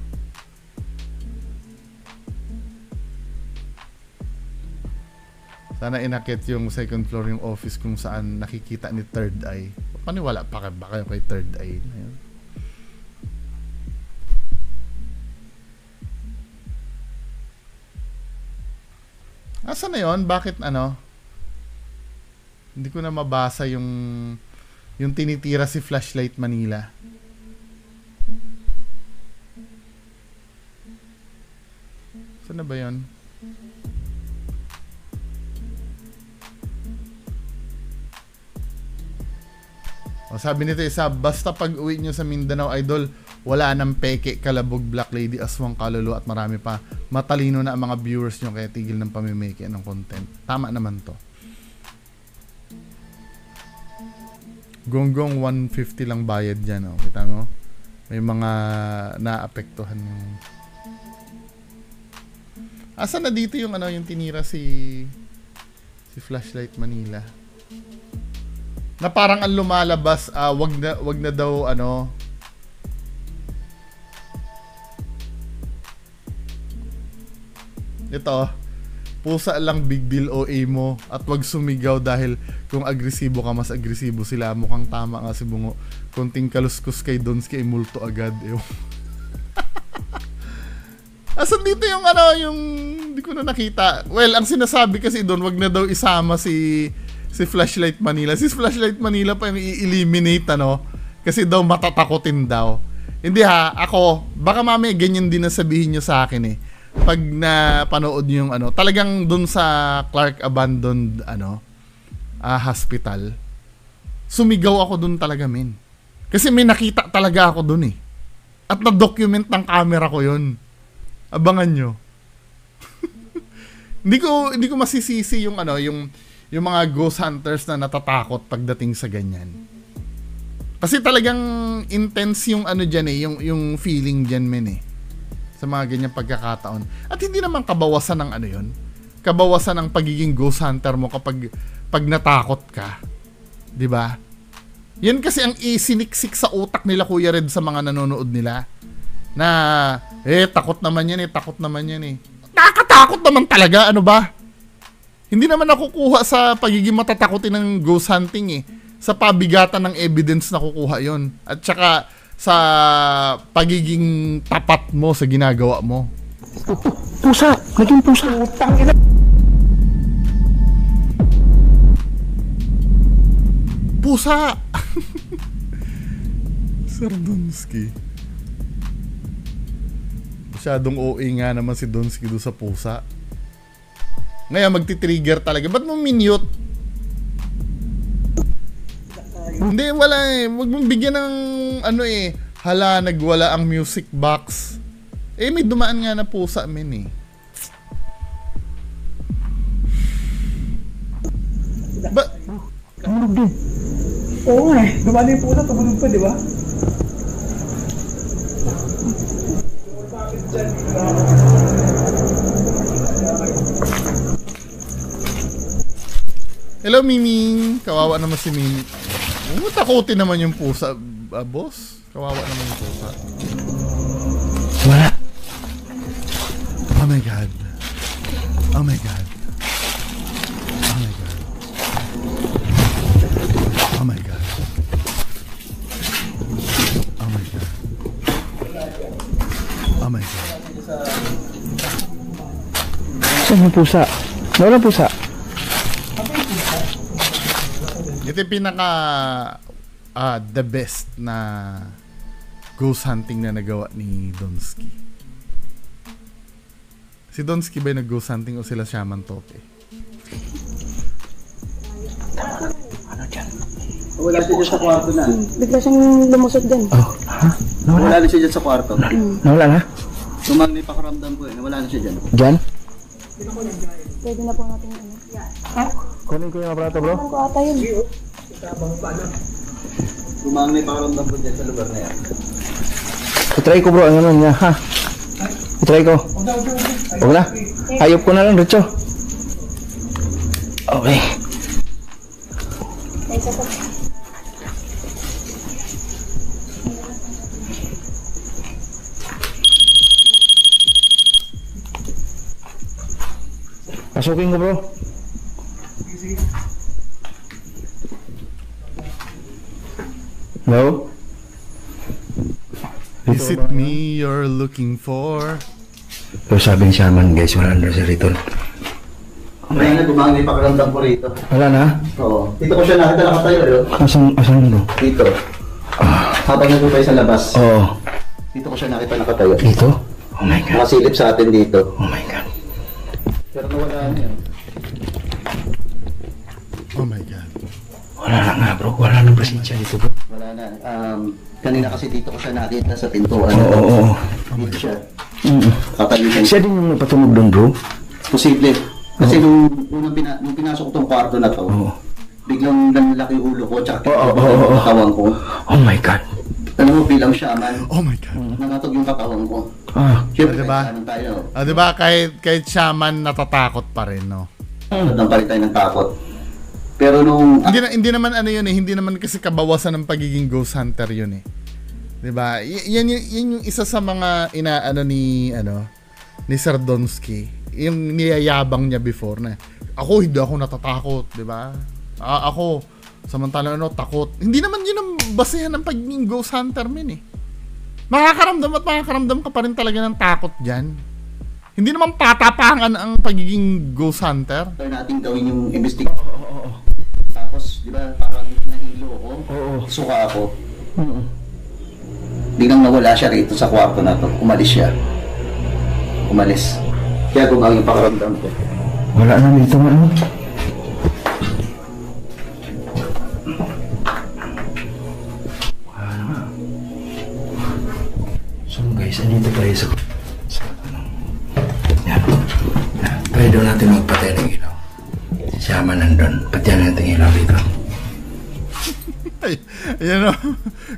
Sana inakit yung second floor yung office kung saan nakikita ni Third Eye. Paniwala pa ba kayo kay Third Eye na yun? Asa na yun? Bakit ano? Hindi ko na mabasa yung tinitira si Flashlight Manila. Saan na ba yun? O, sabi nito isa, basta pag uwi nyo sa Mindanao, Idol, wala nang peke, kalabog, Black Lady, aswang, kaluluwa at marami pa. Matalino na ang mga viewers nyo kaya tigil ng pamimeke ng content. Tama naman to. Gonggong 150 lang bayad dyan. O. Kita mo? May mga naapektuhan yung... Asa na dito yung ano yung tinira si Flashlight Manila? Na parang ang lumalabas, wag na daw ano. Ito, pusa lang big deal OA mo at wag sumigaw dahil kung agresibo ka mas agresibo sila. Mukhang tama nga si Bungo. Konting kaluskus kay Donsky ay multo agad. Asan dito yung ano, yung hindi ko na nakita. Well, ang sinasabi kasi doon, wag na daw isama si Flashlight Manila. Si Flashlight Manila pa yung i-eliminate ano, kasi daw matatakotin daw. Hindi ha, ako, baka mamaya ganyan din na sabihin nyo sa akin eh. Pag napanood nyo yung ano, talagang doon sa Clark Abandoned ano, hospital, sumigaw ako doon talaga men. Kasi may nakita talaga ako doon eh. At na-document ng camera ko yun. Abangan nyo. Hindi ko masisisi yung ano, yung mga ghost hunters na natatakot pagdating sa ganyan. Kasi talagang intense yung ano diyan eh, yung feeling diyan men eh. Sa mga ganyang pagkakataon. At hindi naman kabawasan ng ano yun. Kabawasan ng pagiging ghost hunter mo kapag natakot ka. 'Di ba? Yan kasi ang isiniksik sa utak nila Kuya Red sa mga nanonood nila. Na takot naman yan eh. Nakakatakot naman talaga, ano ba? Hindi naman nakukuha sa pagiging matatakotin ng ghost hunting eh. Sa pabigatan ng evidence na kukuha yon. At saka sa pagiging tapat mo sa ginagawa mo. Pusa! Naging pusa! Tangina! Pusa! Sir Donsky. Masyadong OA nga naman si Donsky doon sa pusa. Ngayon magti-trigger talaga. Ba't mo minute? Hindi, wala eh. Huwag mong bigyan ng ano eh. Hala, nagwala ang music box. Eh, may dumaan nga na pusa men eh. Tumunog din. Oo nga eh. Dumaan yung pusa, tumunog pa, di ba? Hello Miming, kawawa naman si Miming. Takutin naman yung pusa, boss. Kawawa naman yung pusa. Wala. Oh my God. Oh my God. Oh my God. Oh my God. Oh my God. Oh my God. Saan yung pusa? Nawala pusa. Ito yung pinaka the best na ghost hunting na nagawa ni Donsky. Si Donsky ba yung nag-ghost hunting o sila Shaman Tope? Wala siya dyan sa kwarto na. Bigla siyang lumusot din. Oh, ha? Wala na siya dyan sa kwarto. Nawala na? Tumang may pakaramdam ko eh. Wala na siya dyan. Diyan? Pwede na po natin ano. Kunin ko yung aparato, bro. Ano ko ata yun? Tumang may pakaramdam ko dyan sa lugar na yan. Itry ko, bro. Ano nun niya, ha? Itry ko. Huwag na. Ayop ko na lang, Richo. Okay. May isa pa. Pasukin ko, bro. Hello? Is it me you're looking for? So sabi ni Shaman, guys, wala na siya rito. Wala na, tumang may pakaramdam ko rito. Wala na? Oo. Dito ko siya nakita nakatayo yun. Asan bro? Dito. Habang nagpupay sa labas. Oo. Dito ko siya nakita nakatayo. Dito? Oh my God. Nakasilip sa atin dito. Oh my God. Pero nawala na yan. Oh my God. Wala na nga, bro. Wala nang presensya dito, bro. Wala na. Kanina kasi dito ko siya nakita sa pintuan. Oo. Dito siya. Mm. Kakalitan. Siya din yung napatunog doon, bro. Posible. Kasi nung pinasok tong kwarto na to, biglang nanlaki yung ulo ko, tsaka yung katawan ko. Oh my God. Alam mo, bilang shaman, Oh my God. nangatog yung katawan ko. Siyempre, diba? kahit saan tayo. Diba kahit Shaman natatakot pa rin, no? Nang palit tayo ng takot. Pero nung... Hindi naman ano yun eh, hindi naman kasi kabawasan ng pagiging ghost hunter yun eh. 'Di ba? Yan yung isa sa mga inaano ni Sir Donsky, yung niyayabang niya before na. Ako hindi ako natatakot, 'di ba? Ako samantalang takot. Hindi naman yun ang basehan ng pagiging ghost hunter men eh. Makakaramdam ka pa rin talaga ng takot diyan. Hindi naman patapangan ang pagiging ghost hunter. Try natin gawin yung investigation. Tapos, di ba, parang nahilo ako. Suka ako. Biglang nawala siya rito sa kwarto na to. Umalis siya. Umalis. Kaya gumawa yung pakaramdam ko. Wala na dito, ano? Wala na. So guys, andito tayo sa yan. Try daw natin magpatay ng ilaw. Si Shaman nandun. Patiyan natin ilaw dito. Ay, ayan o.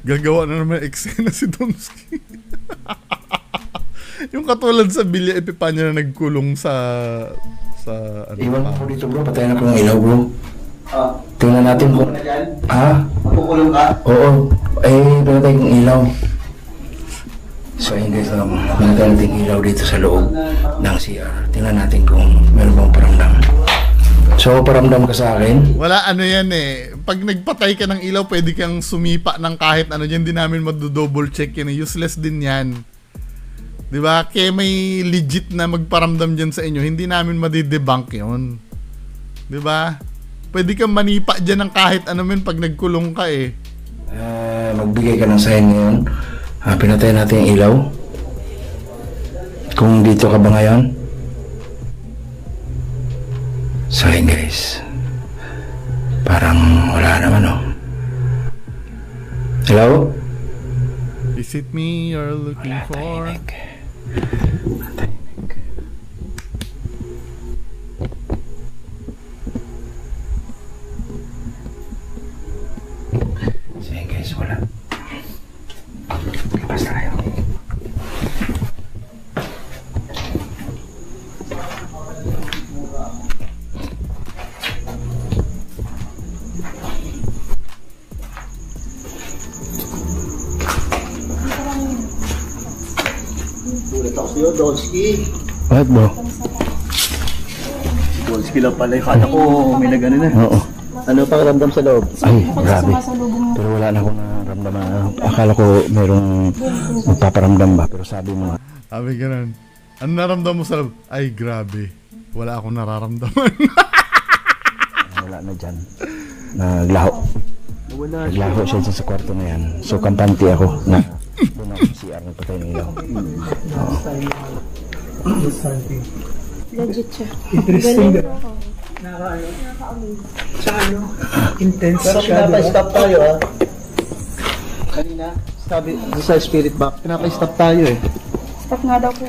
Gagawa na naman eksena si Donsky. Yung katulad sa Bilya Epipanya na nagkulong sa Iwan mo dito, bro. Patayin ako ng ilaw, bro. Tingnan natin kung... na dyan? Ha? Makukulong ka? Oo. Pinatay kong ilaw. So ayun guys, pinatay natin ilaw dito sa loob ng CR. Tingnan natin kung meron bang paramdam. So paramdam ka sa akin? Wala ano yan eh. Pag nagpatay ka ng ilaw, pwede kang sumipa ng kahit ano dyan. Di namin mag-double check yan. Useless din yan. Diba? Kaya may legit na magparamdam dyan sa inyo. Hindi namin madidebunk yun. Diba? Pwede kang manipa dyan ng kahit ano men pag nagkulong ka eh. Magbigay ka ng sign ngayon. Pinatay natin yung ilaw. Kung dito ka ba ngayon? So ayun guys. Parang wala naman oh. Hello? Is it me you're looking for? So ayun guys, wala. Basta tayo. Dolski. Bakit bro? Si Dolski lang pala. Kala ko may nagano na. Oo. Ano pang ramdam sa loob? Ay, grabe. Pero wala na akong naramdaman. Akala ko merong magpaparamdam ba. Pero sabi mo nga, Sabi ganun. Ano naramdaman mo sa loob? Ay, grabe. Wala akong nararamdaman. wala na dyan. Naglaho. Naglaho siya dyan sa kwarto na yan. So, kampante ako na doon ako sa CR nagpatay ng ilaw. Legit siya. Interesting. Galing ako. Sa ano, intense Pero siya, diba? pinapa-stop tayo Kanina, sabi sa spirit box, pinapa-stop tayo Stop nga daw po.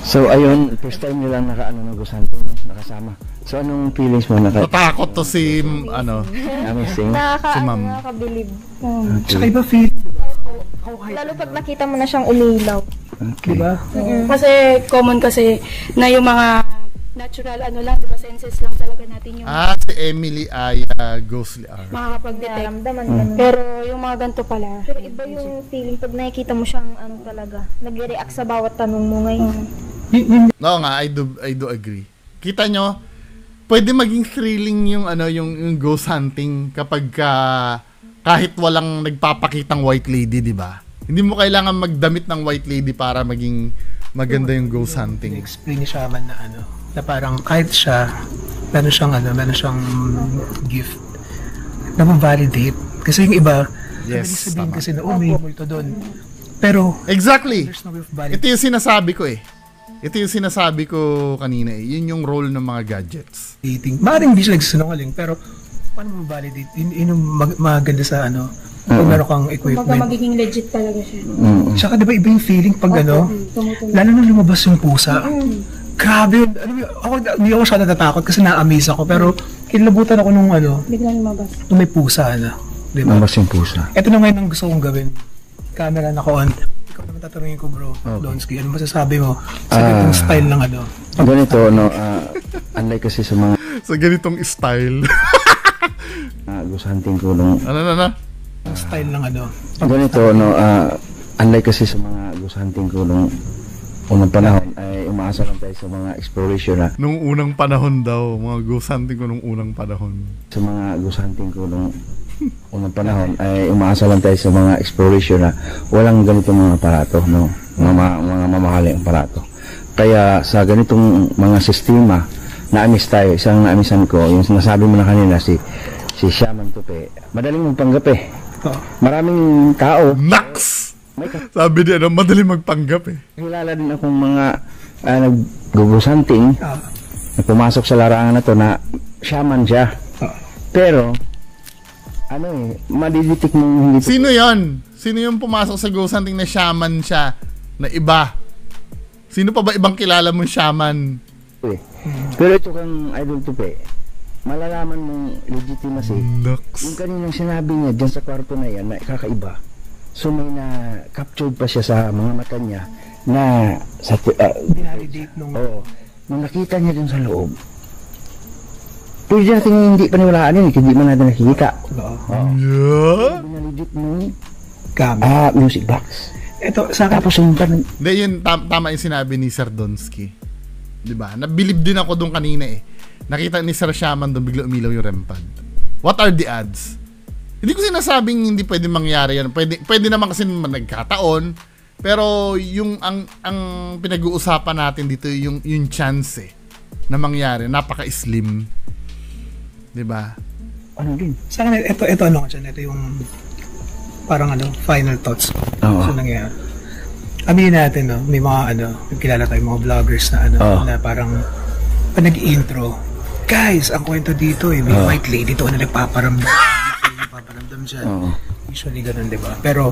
So, ayun, first time nilang ng Gusante, no? Nakasama. So, anong feelings mo? Tatakot to si, ano, Amazing. Si ma'am. Nakakabilib. Tsaka iba feeling, diba? Lalo pag nakita mo na siyang umilaw. Okay. Diba? Kasi common kasi na yung mga natural diba, senses lang talaga natin yung si Emily Aya Ghostly R. makakapag-detect. Naramdaman Pero yung mga ganito pala. Pero iba yung feeling pag nakikita mo siyang ano talaga. Nag-react sa bawat tanong mo ngayon. Oo nga, I do agree. Kita nyo, pwede maging thrilling yung yung ghost hunting kapag kahit walang nagpapakitang white lady, di ba? Hindi mo kailangan magdamit ng white lady para maging maganda yung ghost hunting. Explain ni Shaman na na parang kahit siya, meron siyang gift na ma-validate. Kasi yung iba, Yes, sabihin tama. kasi na, may multo doon. Pero, Exactly. there's no way of validate. Ito yung sinasabi ko eh. Ito yung sinasabi ko kanina eh. Yun yung role ng mga gadgets. Maaaring hindi siya nagsisinungaling, pero paano mo validate? Yun yung maganda sa pag meron kang Kumbaga equipment. magiging legit talaga siya. Tsaka diba iba yung feeling pag lalo na lumabas yung pusa. Grabe yun. Hindi ako siya natatakot kasi na-amaze ako, pero kinilabutan ako nung Biglang lumabas. nung may pusa diba? Mabas yung pusa. Ito na ngayon ang gusto kong gawin. Camera na ko on. Ikaw naman tatanungin ko bro, Donsky, ano masasabi mo sa ganitong style ng Ganito, unlike kasi sa mga Sa ganitong style. ghost hunting ko nung style ng ganito, unlike kasi sa mga ghost hunting ko nung unang panahon, ay umaasa lang tayo sa mga exploration na Nung unang panahon daw, mga ghost hunting ko nung unang panahon. sa mga ghost hunting ko nung unang panahon, ay umaasa lang tayo sa mga exploration na walang ganitong mga aparato, no? Mga mamahaling aparato. Kaya sa ganitong mga sistema, naamis tayo. Isang naamisan ko, yung sinasabi mo na kanina, si Shaman Tupe, madaling magpanggap eh. Maraming tao. Nax! Sabi niya, madali magpanggap eh. Kilala din akong mga nag-ghost hunting na pumasok sa larangan na to na shaman siya. Pero, madidetect mong hindi Sino yon? Sino yung pumasok sa ghost hunting na shaman siya? Na iba? Sino pa ba ibang kilala mong shaman? eh. Pero ito kang Idol Tupe, malalaman mong legitimacy. Nax. Yung kaninang sinabi niya dyan sa kwarto na yan na kakaiba. So may na-captured pa siya sa mga mata niya na sa Binalidate nung nung nakita niya dun sa loob. Pwede natin hindi paniwalaan yun, hindi man natin nakikita. Yeah? Binalidate nung camera. music box. Ito, sa akin, Tapos yung Hindi, yun tama yung sinabi ni Sir Donsky. Diba? Nabilib din ako doon kanina eh. Nakita ni Sir Shaman doon, bigla umilaw yung REM pad. What are the odds? Hindi ko sinasabing hindi pwede mangyari yan. Pwede naman kasi nagkataon. Pero yung ang pinag-uusapan natin dito yung chance na mangyari. Napaka-slim. 'Di ba? ano din? sa akin, ito ito yung parang final thoughts sa nangyayari. Aminin natin, may mga kilala tayo, mga vloggers na na parang pag nag-intro, guys, ang kwento dito may white lady to na nagpaparamdam siya. Usually ganun, di ba? Pero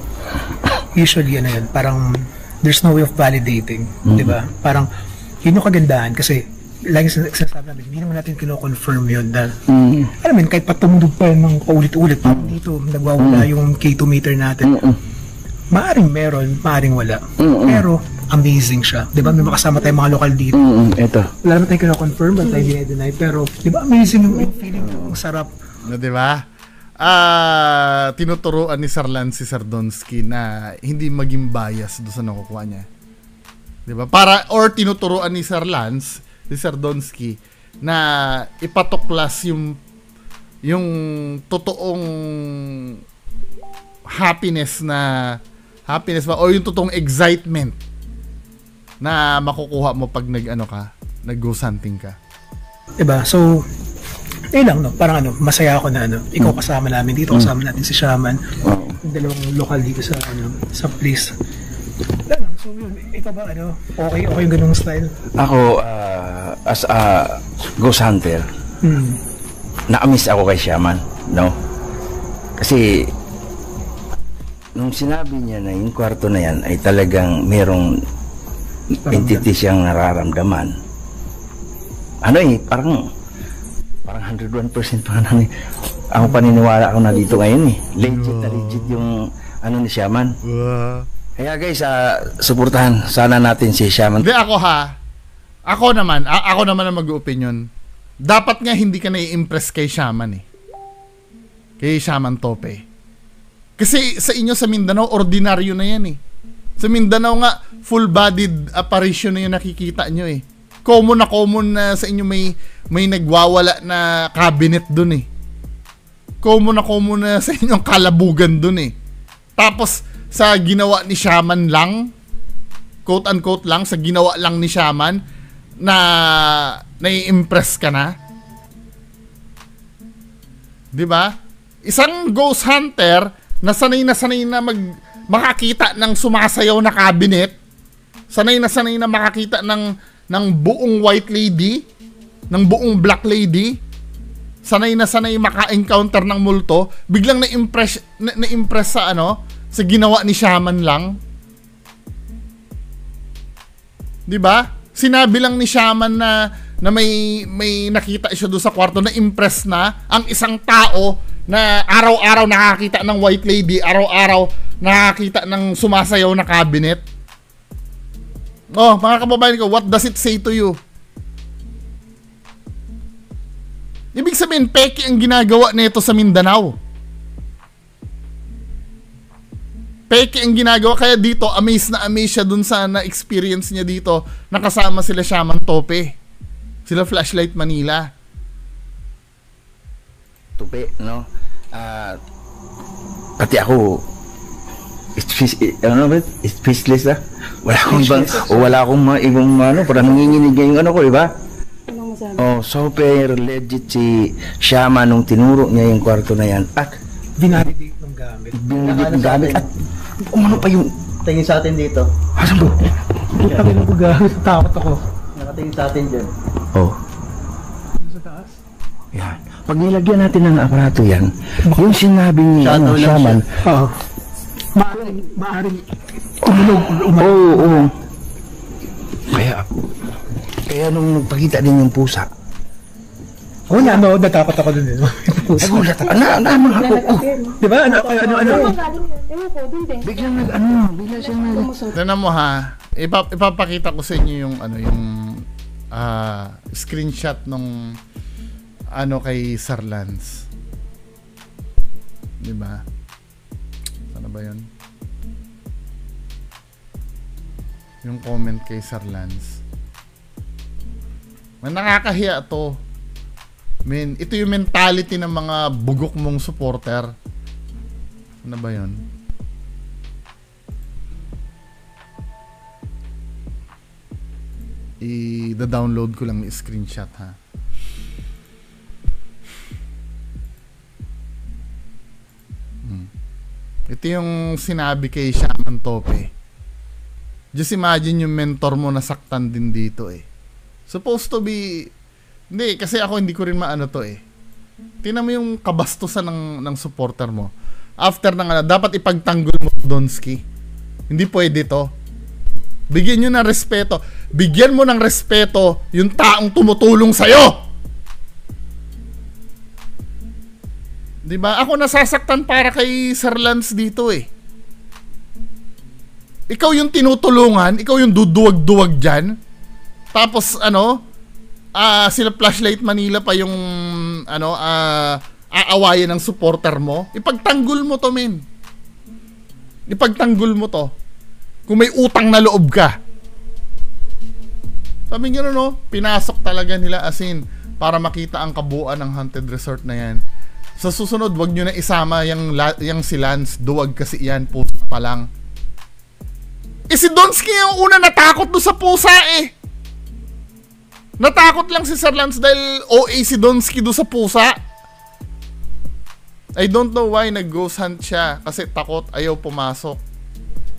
usually yun, parang there's no way of validating, di ba? Parang yun yung kagandahan kasi lagi sinasabi namin, hindi naman natin kino-confirm yun na alam mo yun, kahit patumunog pa yun ng paulit-ulit dito, nagwawala yung K2 meter natin. Maaring meron, maaring wala. Pero amazing siya. Di ba? May makasama tayong mga lokal dito. Ito. Wala naman tayong kino-confirm, wala tayong dinay-deny. Pero di ba amazing yung feeling, ang sarap. No, 'di ba? Tinuturuan ni Sir Lance si Sir Donsky na hindi maging bias doon sa nakukuha niya. 'Di 'Di ba? Para or tinuturuan ni Sir Lance, si Sir Donsky na ipatuklas yung totoong happiness ba o yung totoong excitement na makukuha mo pag nag-ghost hunting ka. Diba? So, lang, no? Parang masaya ako na ikaw kasama namin dito, kasama natin si Shaman. Yung dalawang lokal dito sa place. So, yun, ikaw ba, okay yung ganung style? Ako, as a ghost hunter, na-amiss ako kay Shaman, no? Kasi, nung sinabi niya na yung kwarto na yan ay talagang merong entity siyang nararamdaman. Parang 101% parang ako paniniwala ako na dito ngayon legit yung ni Shaman. Kaya guys, suportahan sana natin si Shaman. Hindi ako naman ang mag-opinion. Dapat nga hindi ka na-impress kay Shaman kay Shaman Tope. Kasi sa inyo sa Mindanao ordinaryo na yan Sa Mindanao nga full-bodied apparition na yung nakikita nyo Common na sa inyo may nagwawala na cabinet dun Common na sa inyo kalabugan dun Tapos sa ginawa ni Shaman lang, quote unquote lang, sa ginawa lang ni Shaman na nai-impress ka na. 'Di ba? Isang ghost hunter na sanay na makakita ng sumasayaw na cabinet, sanay na makakita ng buong white lady, ng buong black lady, sanay maka-encounter ng multo, biglang na-impress sa sa ginawa ni Shaman lang. 'Di ba? Sinabi lang ni Shaman na may nakita siya doon sa kwarto na impress na ang isang tao na araw-araw nakakita ng white lady, araw-araw nakakita ng sumasayaw na cabinet. Mga kababayan ko, what does it say to you? Ibig sabihin, peke ang ginagawa nito sa Mindanao. Peke ang ginagawa, kaya dito amazed siya dun sa na-experience niya dito, nakasama sila Shaman Tope, sila Flashlight Manila. Tope, no? Pati ako, speechless wala akong maibang parang nanginginig yung ko, diba? Super legit si Shaman nung tinuro niya yung kwarto na yan at binalidate ng gamit at umano pa yung tingin sa atin dito. Asan ba? Putang ina ko gamit, takot ako. Nakatingin sa atin dyan. Sa taas? Yan. Pag nilagyan natin ng aparato yan, yung sinabi ni Shaman, maaring umunog. Oo. Kaya nung nagpakita din yung pusa, natakot ako dun din. nagulat ako. Di ba? Biglang Tignan mo ipapakita ko sa inyo yung screenshot nung kay Sir Lance. Di ba? Sana ba yun? Yung comment kay Sir Lance. Nakakahiya to. Ito yung mentality ng mga bugok mong supporter. Ano ba yun? I-download ko lang yung screenshot Ito yung sinabi kay Shaman Tope. Just imagine yung mentor mo nasaktan din dito Supposed to be... Hindi, kasi ako hindi ko rin maano to Tingnan mo yung kabastusan ng supporter mo. After dapat ipagtanggol mo Donsky. Hindi pwede to. Bigyan nyo ng respeto. Bigyan mo ng respeto yung taong tumutulong sa'yo. Diba? Ako nasasaktan para kay Sir Lance dito Ikaw yung tinutulungan, ikaw yung duduwag-duwag dyan. Tapos sila Flashlight Manila pa yung aawayan ng supporter mo. Ipagtanggol mo to, men. Ipagtanggol mo to. Kung may utang na loob ka. Sabi nga no, pinasok talaga nila asin para makita ang kabuuan ng haunted resort na yan. Sa susunod, wag nyo na isama yung si Lance. Duwag kasi yan, pusa pa lang. Si Donsky yung una natakot doon sa pusa eh. Natakot lang si Sir Lance dahil OA si Donsky doon sa pusa. I don't know why nag-ghost hunt siya kasi takot, ayaw pumasok.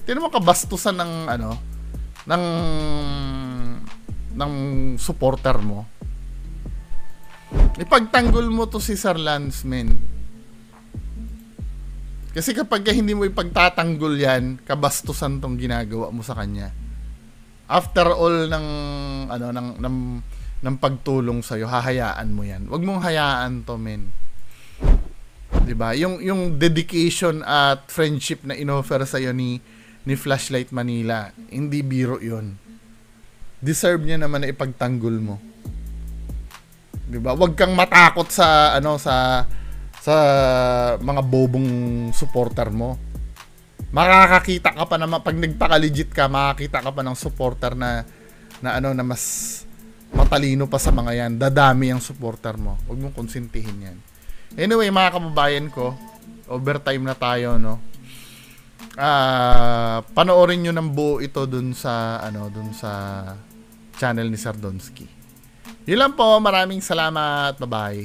Tinan mo kabastusan ng ng supporter mo. Ipagtanggol mo to si Sir Lance, men. Kasi kapag hindi mo ipagtatanggol yan, kabastusan tong ginagawa mo sa kanya. After all ng pagtulong sa'yo, hahayaan mo yan. Huwag mong hayaan to, men. Diba? Yung dedication at friendship na inoffer sa'yo ni Flashlight Manila, hindi biro yon. Deserve niya naman na ipagtanggol mo. 'Di ba? Huwag kang matakot sa sa mga bobong supporter mo. Makakakita ka pa naman pag nagpaka-legit ka, makakita ka pa ng supporter na mas matalino pa sa mga yan. Dadami ang supporter mo. Huwag mong konsentihin yan. Anyway, mga kababayan ko, overtime na tayo, no? Panoorin nyo ng buo ito dun sa channel ni Sir Donsky. Yun lang po, maraming salamat, bye bye.